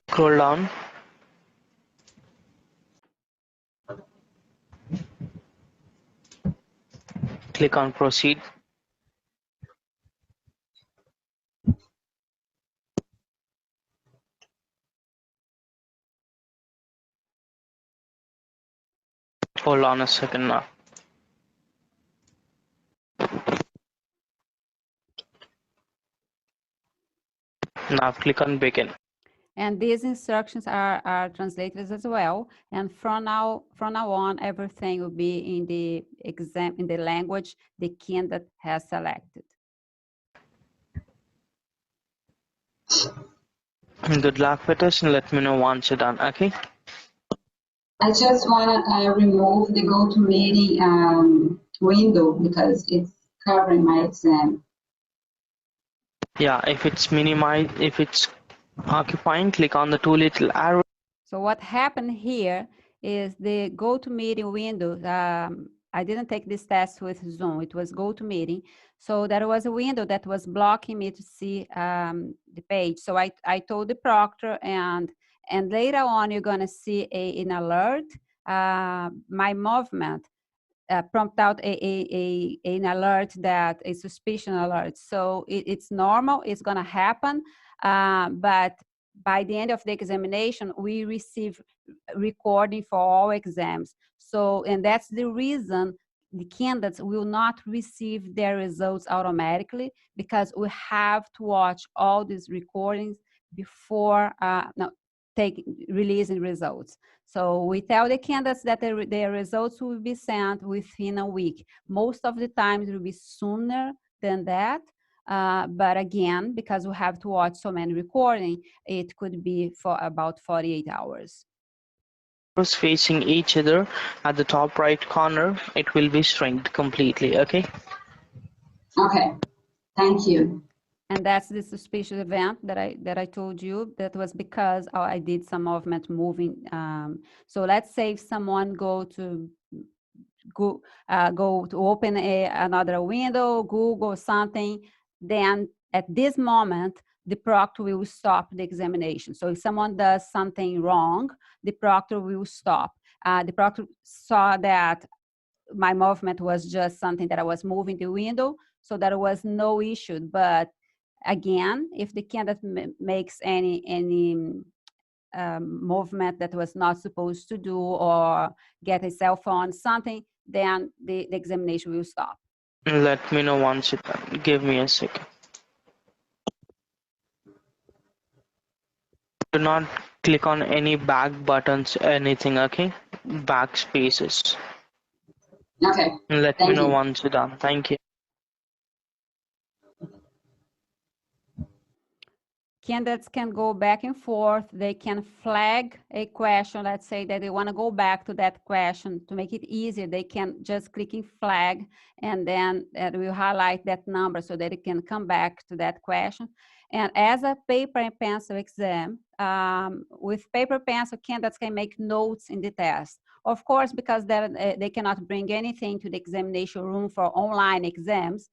Scroll down. Click on proceed. Hold on a second now. Now click on begin. And these instructions are translated as well. And from now on, everything will be in the exam, in the language the candidate has selected. Good luck with this, and let me know once you're done, okay? I just want to remove the GoToMeeting window because it's covering my exam. Yeah, if it's minimized, if it's occupying, click on the two little arrows. So what happened here is the GoToMeeting window. I didn't take this test with Zoom. It was GoToMeeting. So there was a window that was blocking me to see the page. So I told the proctor, and later on you're going to see an alert. My movement prompt out an alert, that a suspicion alert. So it's normal. It's going to happen. But by the end of the examination, we receive recording for all exams. So, and that's the reason the candidates will not receive their results automatically, because we have to watch all these recordings before releasing results. So we tell the candidates that their results will be sent within a week. Most of the times it will be sooner than that. But again, because we have to watch so many recordings, it could be for about 48 hours. Facing each other at the top right corner, it will be shrinked completely, okay? Okay, thank you. And that's the suspicious event that I told you. That was because I did some movement moving. So let's say if someone go to open another window, Google something, then at this moment, the proctor will stop the examination. So if someone does something wrong, the proctor will stop. The proctor saw that my movement was just something that I was moving the window, so there was no issue. But again, if the candidate makes any movement that was not supposed to do, or get a cell phone, something, then the examination will stop. Let me know once you're done. Give me a second. Do not click on any back buttons, anything, okay? Back spaces. Okay, Let me thank know you. once you're done. Thank you. candidates can go back and forth. They can flag a question. Let's say that they want to go back to that question. To make it easier, they can just click in flag, and then it will highlight that number so that it can come back to that question. And as a paper and pencil exam, with paper pencil, candidates can make notes in the test. Of course, because they cannot bring anything to the examination room for online exams,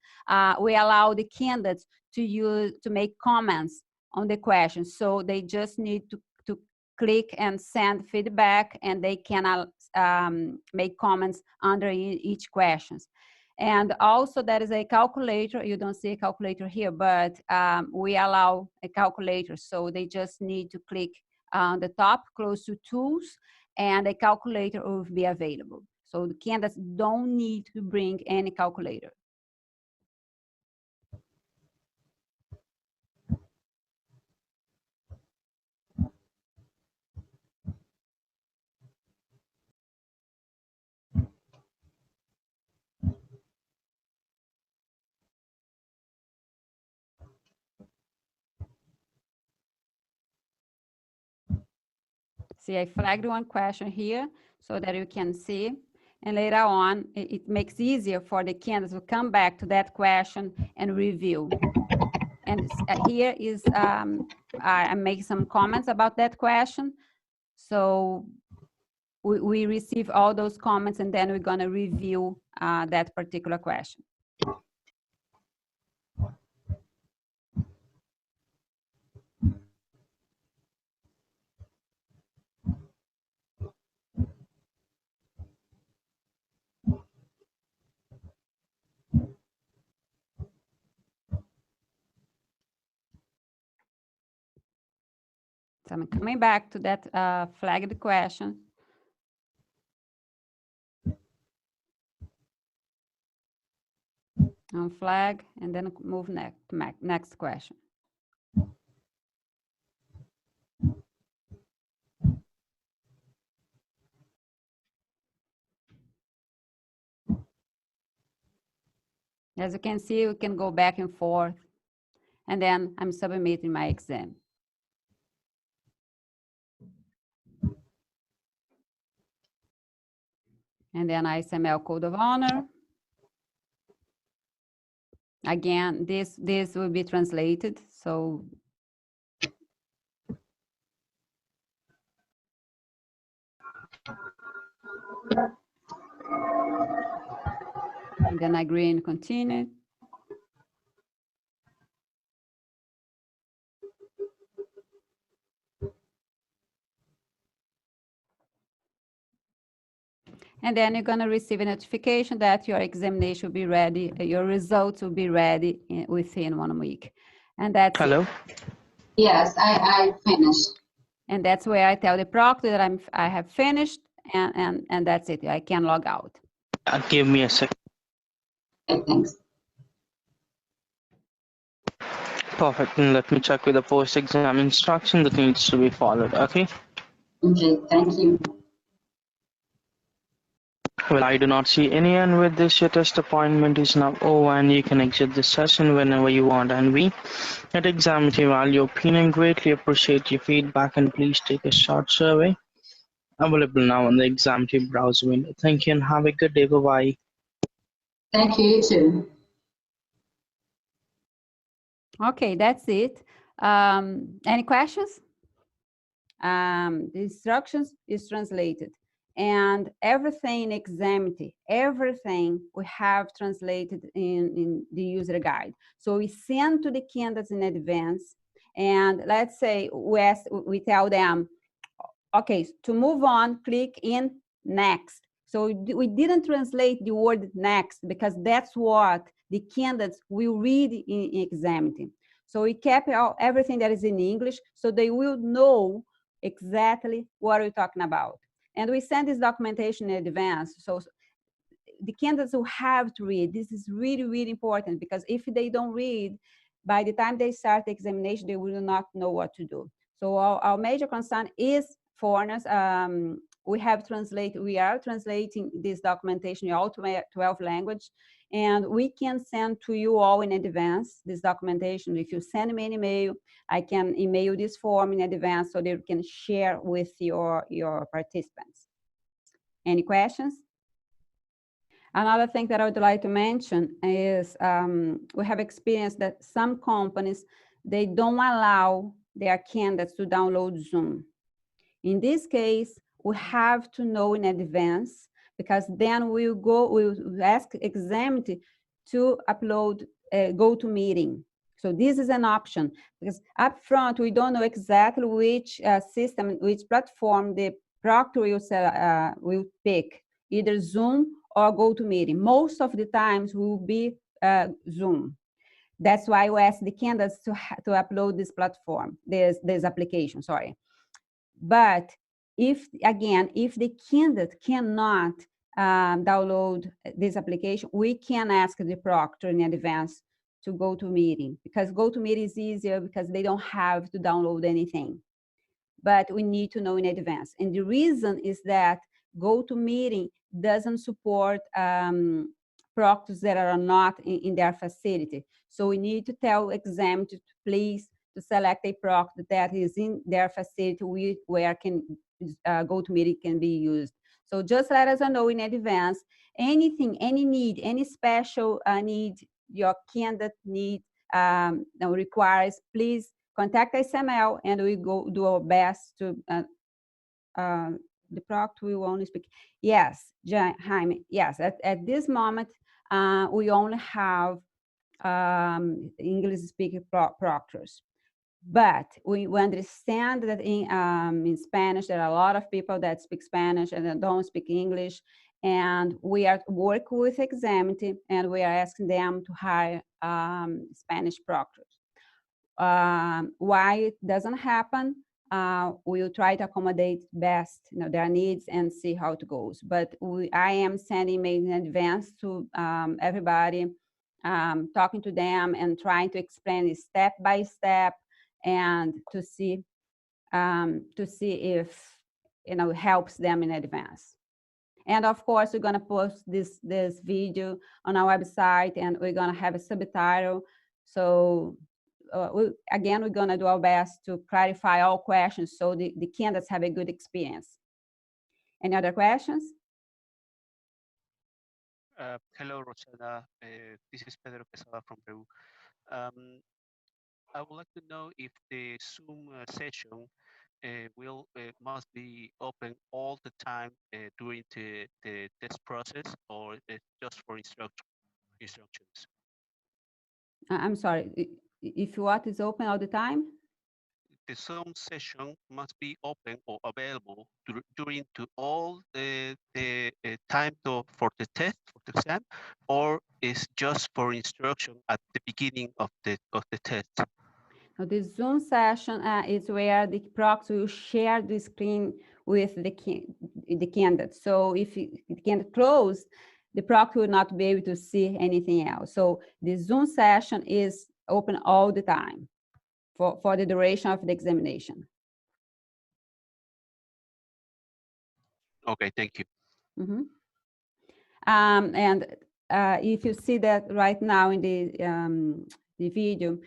we allow the candidates to make comments on the question. So they just need to click and send feedback, and they can make comments under each question. And also there is a calculator. You don't see a calculator here, but we allow a calculator. So they just need to click on the top close to tools, and a calculator will be available. So the candidates don't need to bring any calculator. See, I flagged one question here so that you can see. And later on, it makes easier for the candidates to come back to that question and review. And here is, I make some comments about that question. So we receive all those comments, and then we're gonna review that particular question. So I'm coming back to that flagged question. Unflag, and then move next question. As you can see, we can go back and forth, and then I'm submitting my exam. And then ICML code of honor. Again, this will be translated, so and then agree and continue. And then you're going to receive a notification that your examination will be ready, your results will be ready within 1 week. And that's Hello? it. Yes, I finished. And that's where I tell the proctor that I have finished, and that's it. I can log out. Give me a second. Okay, thanks. Perfect. And let me check with the post-exam instruction that needs to be followed. Okay. Okay, thank you. Well, I do not see any, and with this, your test appointment is now over, and you can exit the session whenever you want. And we at Examity value your opinion, greatly appreciate your feedback, and please take a short survey available now on the Examity browser window. Thank you, and have a good day. Bye-bye. Thank you, you too. Okay, that's it. Any questions? The instructions is translated, and everything in Examity, everything we have translated in the user guide. So we send to the candidates in advance, and let's say we tell them, okay, to move on, click in next. So we didn't translate the word next because that's what the candidates will read in Examity. So we kept everything that is in English, so they will know exactly what we're talking about. And we send this documentation in advance, so the candidates will have to read. This is really, really important, because if they don't read, by the time they start the examination, they will not know what to do. So our major concern is foreigners we are translating this documentation in all 12 languages, and we can send to you all in advance this documentation. If you send me an email, I can email this form in advance so that you can share with your participants. Any questions? Another thing that I would like to mention is we have experienced that some companies, they don't allow their candidates to download Zoom. In this case, we have to know in advance, because then we'll ask examiner to upload GoToMeeting. So this is an option, because up front, we don't know exactly which system, which platform the proctor will pick, either Zoom or GoToMeeting. Most of the times will be Zoom. That's why we ask the candidates to upload this platform, this application, sorry. But if the candidate cannot download this application, we can ask the proctor in advance to GoToMeeting, because GoToMeeting is easier because they don't have to download anything. But we need to know in advance. And the reason is that GoToMeeting doesn't support proctors that are not in their facility. So we need to tell examiner to please to select a proctor that is in their facility where GoToMeeting can be used. So just let us know in advance anything, any need, any special need your candidate need requires. Please contact ICML and we go do our best to. The proctor will only speak. Yes, Jaime. Yes, at this moment we only have English-speaking proctors. But we understand that in Spanish, there are a lot of people that speak Spanish and that don't speak English. And we are working with examiner and we are asking them to hire Spanish proctors. Why it doesn't happen, we'll try to accommodate best their needs and see how it goes. But I am sending emails in advance to everybody, talking to them and trying to explain it step by step, and to see if it helps them in advance. And of course, we're going to post this video on our website, and we're going to have a subtitle. So again, we're going to do our best to clarify all questions so the candidates have a good experience. Any other questions? Hello, Rosana. This is Pedro Quesada from Peru. I would like to know if the Zoom session must be open all the time during the test process, or just for instructions? I'm sorry, if what is open all the time? The Zoom session must be open or available during all the time for the test, for the exam, or is just for instruction at the beginning of the test? Now, the Zoom session is where the proctor will share the screen with the candidate. So if the candidate closed, the proctor will not be able to see anything else. So the Zoom session is open all the time for the duration of the examination. Okay, thank you. Mm-hmm. And if you see that right now in the video,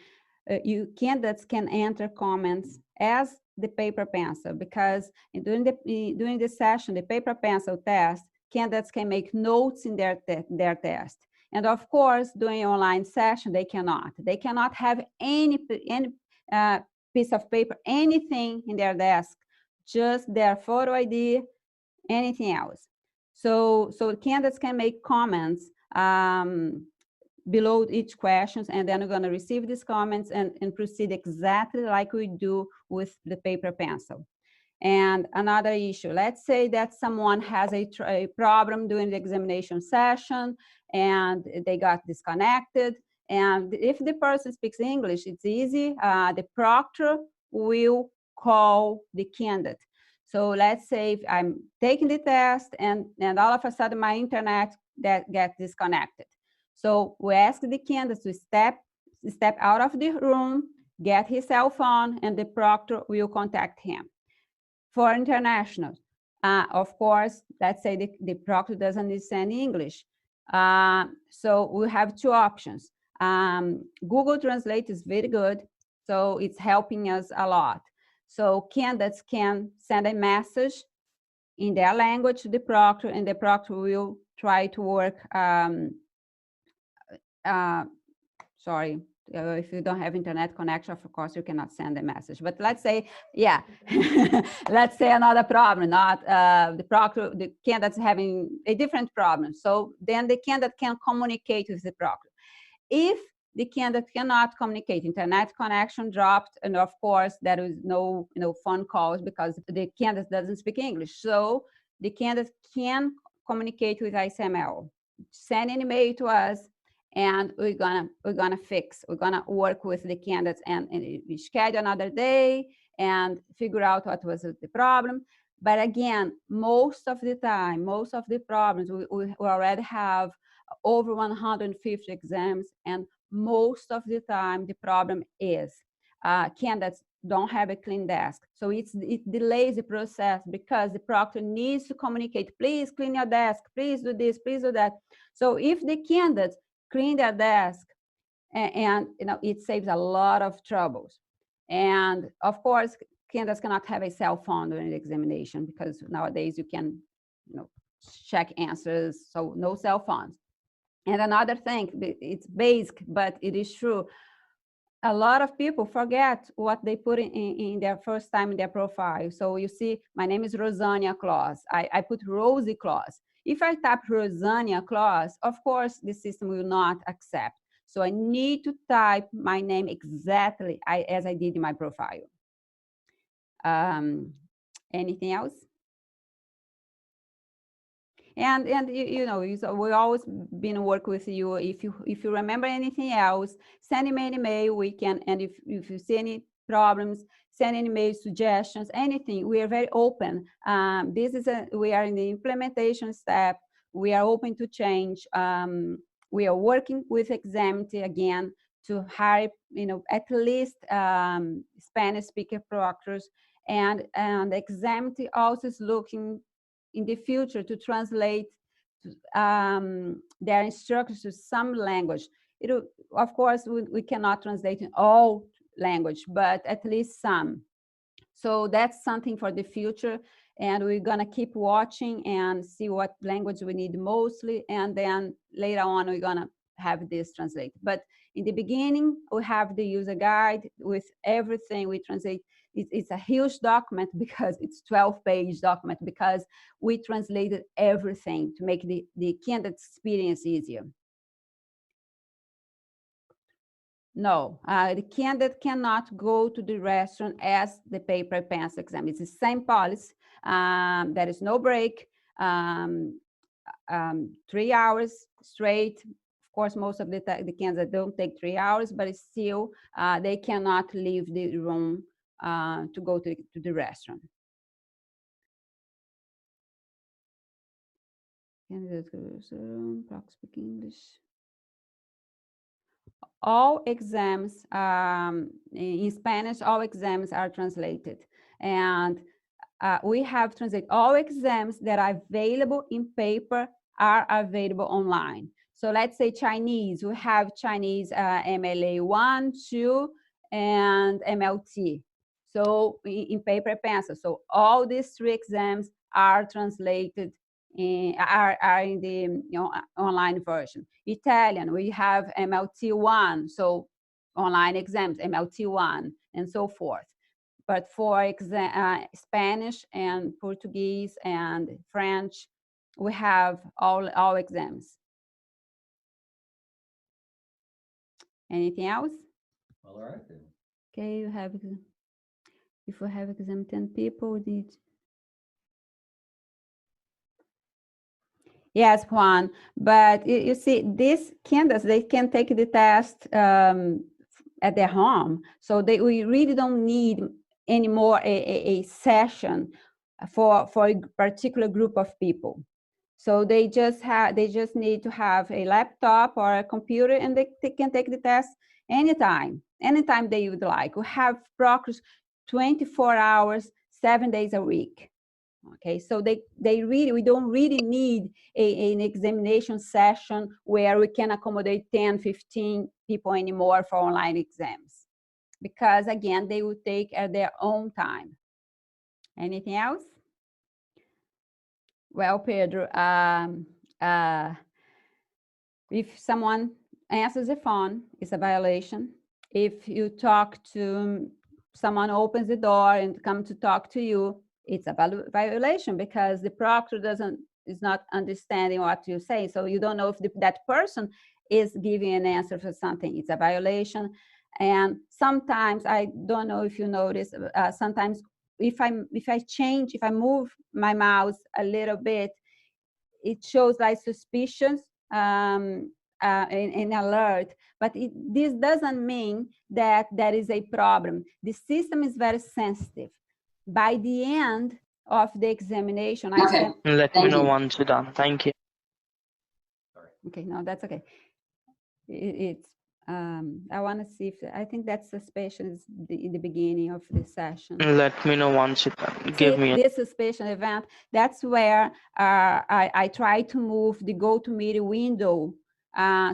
candidates can enter comments as the paper pencil, because during the session, the paper pencil test, candidates can make notes in their test. And of course, during an online session, they cannot. They cannot have any piece of paper, anything in their desk, just their photo ID, anything else. So candidates can make comments below each question, and then we're going to receive these comments and proceed exactly like we do with the paper pencil. And another issue, let's say that someone has a problem during the examination session and they got disconnected. And if the person speaks English, it's easy. The proctor will call the candidate. So let's say if I'm taking the test and all of a sudden my internet gets disconnected. So we ask the candidate to step out of the room, get his cell phone, and the proctor will contact him. For internationals, Of course, let's say the proctor doesn't understand English. So we have two options. Google Translate is very good, so it's helping us a lot. So candidates can send a message in their language to the proctor, and the proctor will try to work. Sorry, if you don't have internet connection, of course, you cannot send a message. But let's say, yeah, let's say another problem, not the proctor, the candidate's having a different problem. So then the candidate can communicate with the proctor. If the candidate cannot communicate, internet connection dropped, and of course, there is no phone calls because the candidate doesn't speak English. So the candidate can communicate with ICML, send an email to us, and we're gonna work with the candidates and we schedule another day and figure out what was the problem. But again, most of the time, most of the problems, we already have over 150 exams, and most of the time the problem is candidates don't have a clean desk. So it delays the process because the proctor needs to communicate, please clean your desk, please do this, please do that. So if the candidates clean their desk, and it saves a lot of troubles. And of course, candidates cannot have a cell phone during the examination because nowadays you can check answers, so no cell phones. And another thing, it's basic, but it is true. A lot of people forget what they put in their first time in their profile. So you see, my name is Rosania Claus. I put Rosie Claus. If I type Rosania Claus, of course, the system will not accept. So I need to type my name exactly as I did in my profile. Anything else? And we always been work with you. If you remember anything else, send me an email. We can, and if you see any problems, send an email, suggestions, anything. We are very open. We are in the implementation step. We are open to change. We are working with Examity again to hire, at least Spanish speaker proctors, and Examity also is looking in the future to translate their instructions to some language. Of course, we cannot translate in all language, but at least some. So that's something for the future, and we're gonna keep watching and see what language we need mostly, and then later on we're gonna have this translated. But in the beginning, we have the user guide with everything we translate. It's a huge document because it's 12-page document because we translated everything to make the candidate experience easier. No, the candidate cannot go to the restaurant as the paper pencil exam. It's the same policy. There is no break, 3 hours straight. Of course, most of the candidates don't take 3 hours, but still, they cannot leave the room to go to the restaurant. Candidates go to the room, speak English. All exams in Spanish, all exams are translated. And we have translated all exams that are available in paper are available online. So let's say Chinese, we have Chinese MLA 1, 2, and MLT. So in paper pencil. So all these 3 exams are translated are in the online version. Italian, we have MLT1, so online exams, MLT1, and so forth. But for Spanish and Portuguese and French, we have all exams. Anything else? All right then. Okay, if we have exam 10 people, we need. Yes, Juan, but you see, these candidates, they can take the test at their home. So we really don't need anymore a session for a particular group of people. So they just need to have a laptop or a computer, and they can take the test anytime they would like. We have proctors 24 hours, 7 days a week. Okay, so we don't really need an examination session where we can accommodate 10, 15 people anymore for online exams, because again, they will take at their own time. Anything else? Well, Pedro, if someone answers the phone, it's a violation. If you talk to someone, opens the door and come to talk to you, it's a violation, because the proctor is not understanding what you say. So you don't know if that person is giving an answer for something. It's a violation. And sometimes, I don't know if you notice, sometimes if I move my mouse a little bit, it shows like suspicious an alert, but this doesn't mean that there is a problem. The system is very sensitive. By the end of the examination, Okay. Let me Thank know you. once you're done. Thank you. Okay, no, that's okay. It's I want to see if I think that suspicion is in the beginning of the session. Let me know once you're done. Give me This suspicion event, that's where I try to move the GoToMeeting window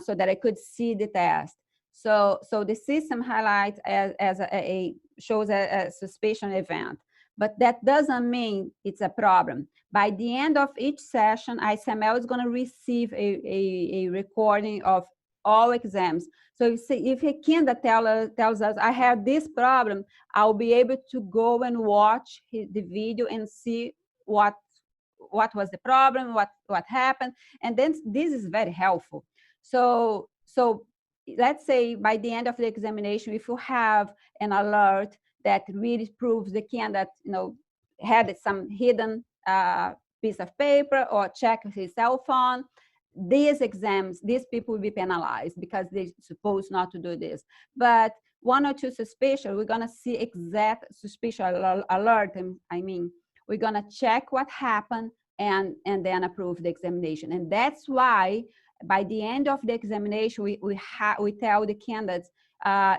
so that I could see the test. So the system highlights shows a suspicion event, but that doesn't mean it's a problem. By the end of each session, ICML is going to receive a recording of all exams. So if a candidate tells us, I have this problem, I'll be able to go and watch the video and see what was the problem, what happened. And then this is very helpful. So let's say by the end of the examination, if you have an alert that really proves the candidate, had some hidden piece of paper or check his cell phone, these people will be penalized because they're supposed not to do this. But one or two suspicion, we're going to see exact suspicion alert. I mean, we're going to check what happened and then approve the examination. And that's why by the end of the examination, we tell the candidates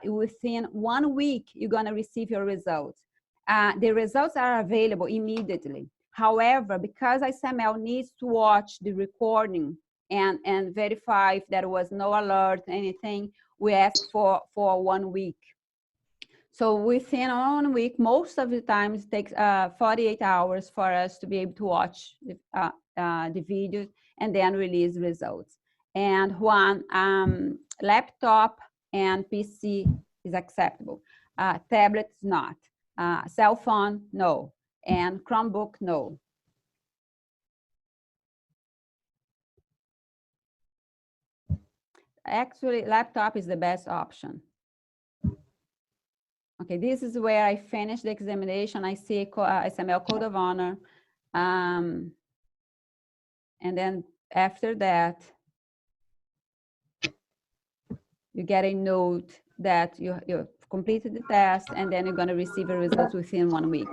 within 1 week, you're going to receive your results. The results are available immediately. However, because ICML needs to watch the recording and verify if there was no alert, anything, we ask for 1 week. So within 1 week, most of the time it takes 48 hours for us to be able to watch the video and then release results. And one laptop and PC is acceptable. Tablet is not. Cell phone, no. And Chromebook, no. Actually, laptop is the best option. Okay, this is where I finish the examination. I see ICML Code of Honor. And then after that, you get a note that you completed the test, and then you're going to receive a result within 1 week.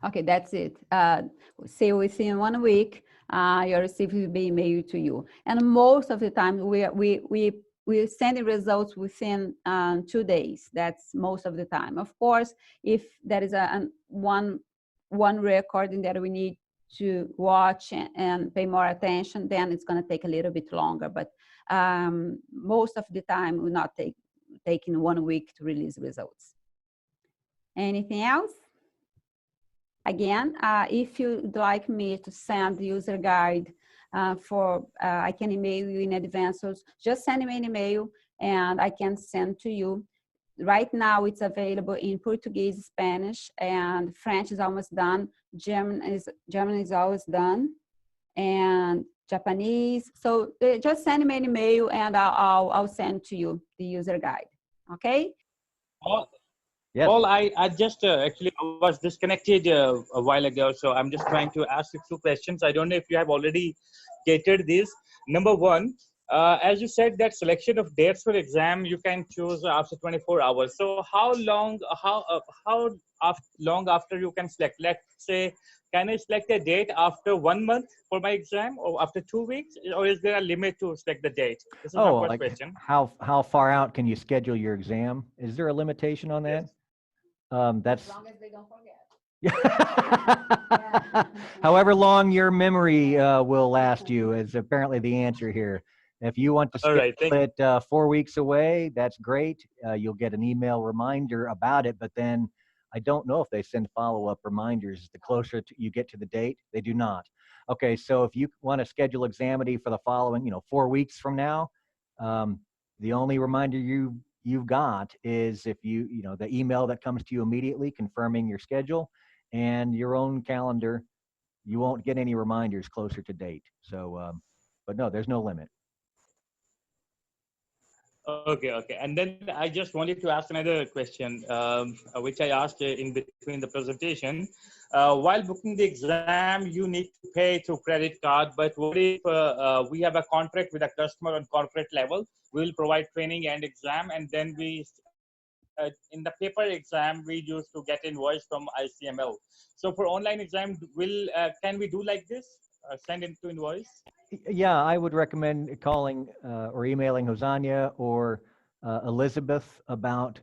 Okay, that's it. Say within 1 week, your receipt will be emailed to you. And most of the time, we send the results within 2 days. That's most of the time. Of course, if there is one recording that we need to watch and pay more attention, then it's going to take a little bit longer. But most of the time, we're not taking 1 week to release results. Anything else? Again, if you'd like me to send the user guide I can email you in advance. So just send me an email and I can send to you. Right now it's available in Portuguese, Spanish, and French is almost done. German is always done, and Japanese. So just send me an email and I'll send to you the user guide. Okay? Yes. Well, I just actually was disconnected a while ago, so I'm just trying to ask you 2 questions. I don't know if you have already catered this. Number one, as you said, that selection of dates for exam you can choose after 24 hours. So how long long after you can select? Let's say, can I select a date after 1 month for my exam, or after 2 weeks, or is there a limit to select the date? This is my Oh, first like question. how far out can you schedule your exam? Is there a limitation on that? That's As long as they don't forget. however long your memory will last you is apparently the answer here. If you want to All right, schedule it 4 weeks away, that's great. You'll get an email reminder about it, but then I don't know if they send follow-up reminders the closer you get to the date. They do not. Okay, so if you want to schedule Examity for the following, 4 weeks from now, the only reminder you've got is if the email that comes to you immediately confirming your schedule and your own calendar. You won't get any reminders closer to date. So, but no, there's no limit. Okay. And then I just wanted to ask another question, which I asked in between the presentation. While booking the exam, you need to pay through credit card. But what if we have a contract with a customer on corporate level? We will provide training and exam, and then in the paper exam, we used to get invoice from ICML. So for online exam, can we do like this? Send into invoice? Yeah, I would recommend calling or emailing Hosanna or Elizabeth about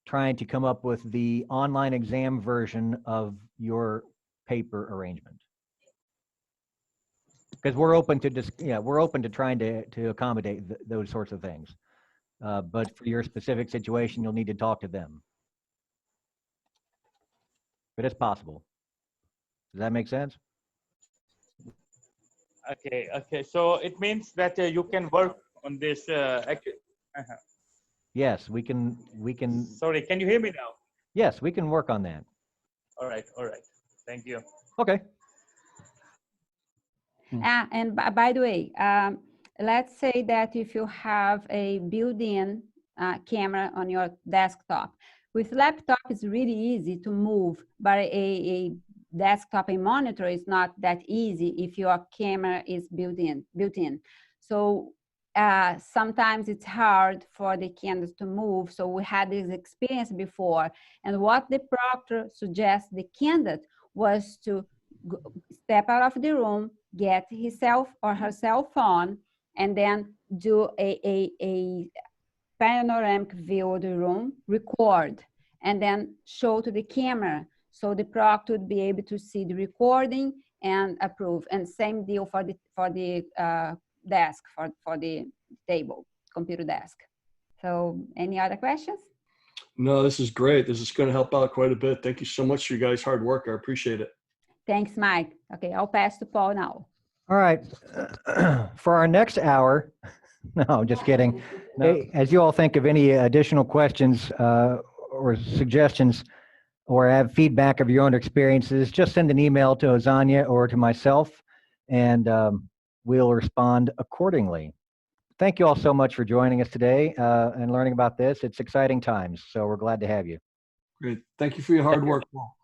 trying to come up with the online exam version of your paper arrangement. Because we're open to trying to accommodate those sorts of things. But for your specific situation, you'll need to talk to them. But it's possible. Does that make sense? Okay. So it means that you can work on this. Yes, we can. Sorry, can you hear me now? Yes, we can work on that. All right. Thank you. Okay. And by the way, let's say that if you have a built-in camera on your desktop, with laptop, it's really easy to move, but a desktop and monitor is not that easy if your camera is built in. So sometimes it's hard for the cameras to move. So we had this experience before. And what the proctor suggests the candidate was to step out of the room, get himself or her cell phone, and then do a panoramic view of the room, record, and then show to the camera. So the proctor would be able to see the recording and approve. And same deal for the desk, for the table, computer desk. So any other questions? No, this is great. This is going to help out quite a bit. Thank you so much for you guys' hard work. I appreciate it. Thanks, Mike. Okay, I'll pass to Paul now. All right. For our next hour, no, I'm just kidding. Hey, as you all think of any additional questions or suggestions or have feedback of your own experiences, just send an email to Hosanna or to myself, and we'll respond accordingly. Thank you all so much for joining us today and learning about this. It's exciting times, so we're glad to have you. Great. Thank you for your hard work, Paul.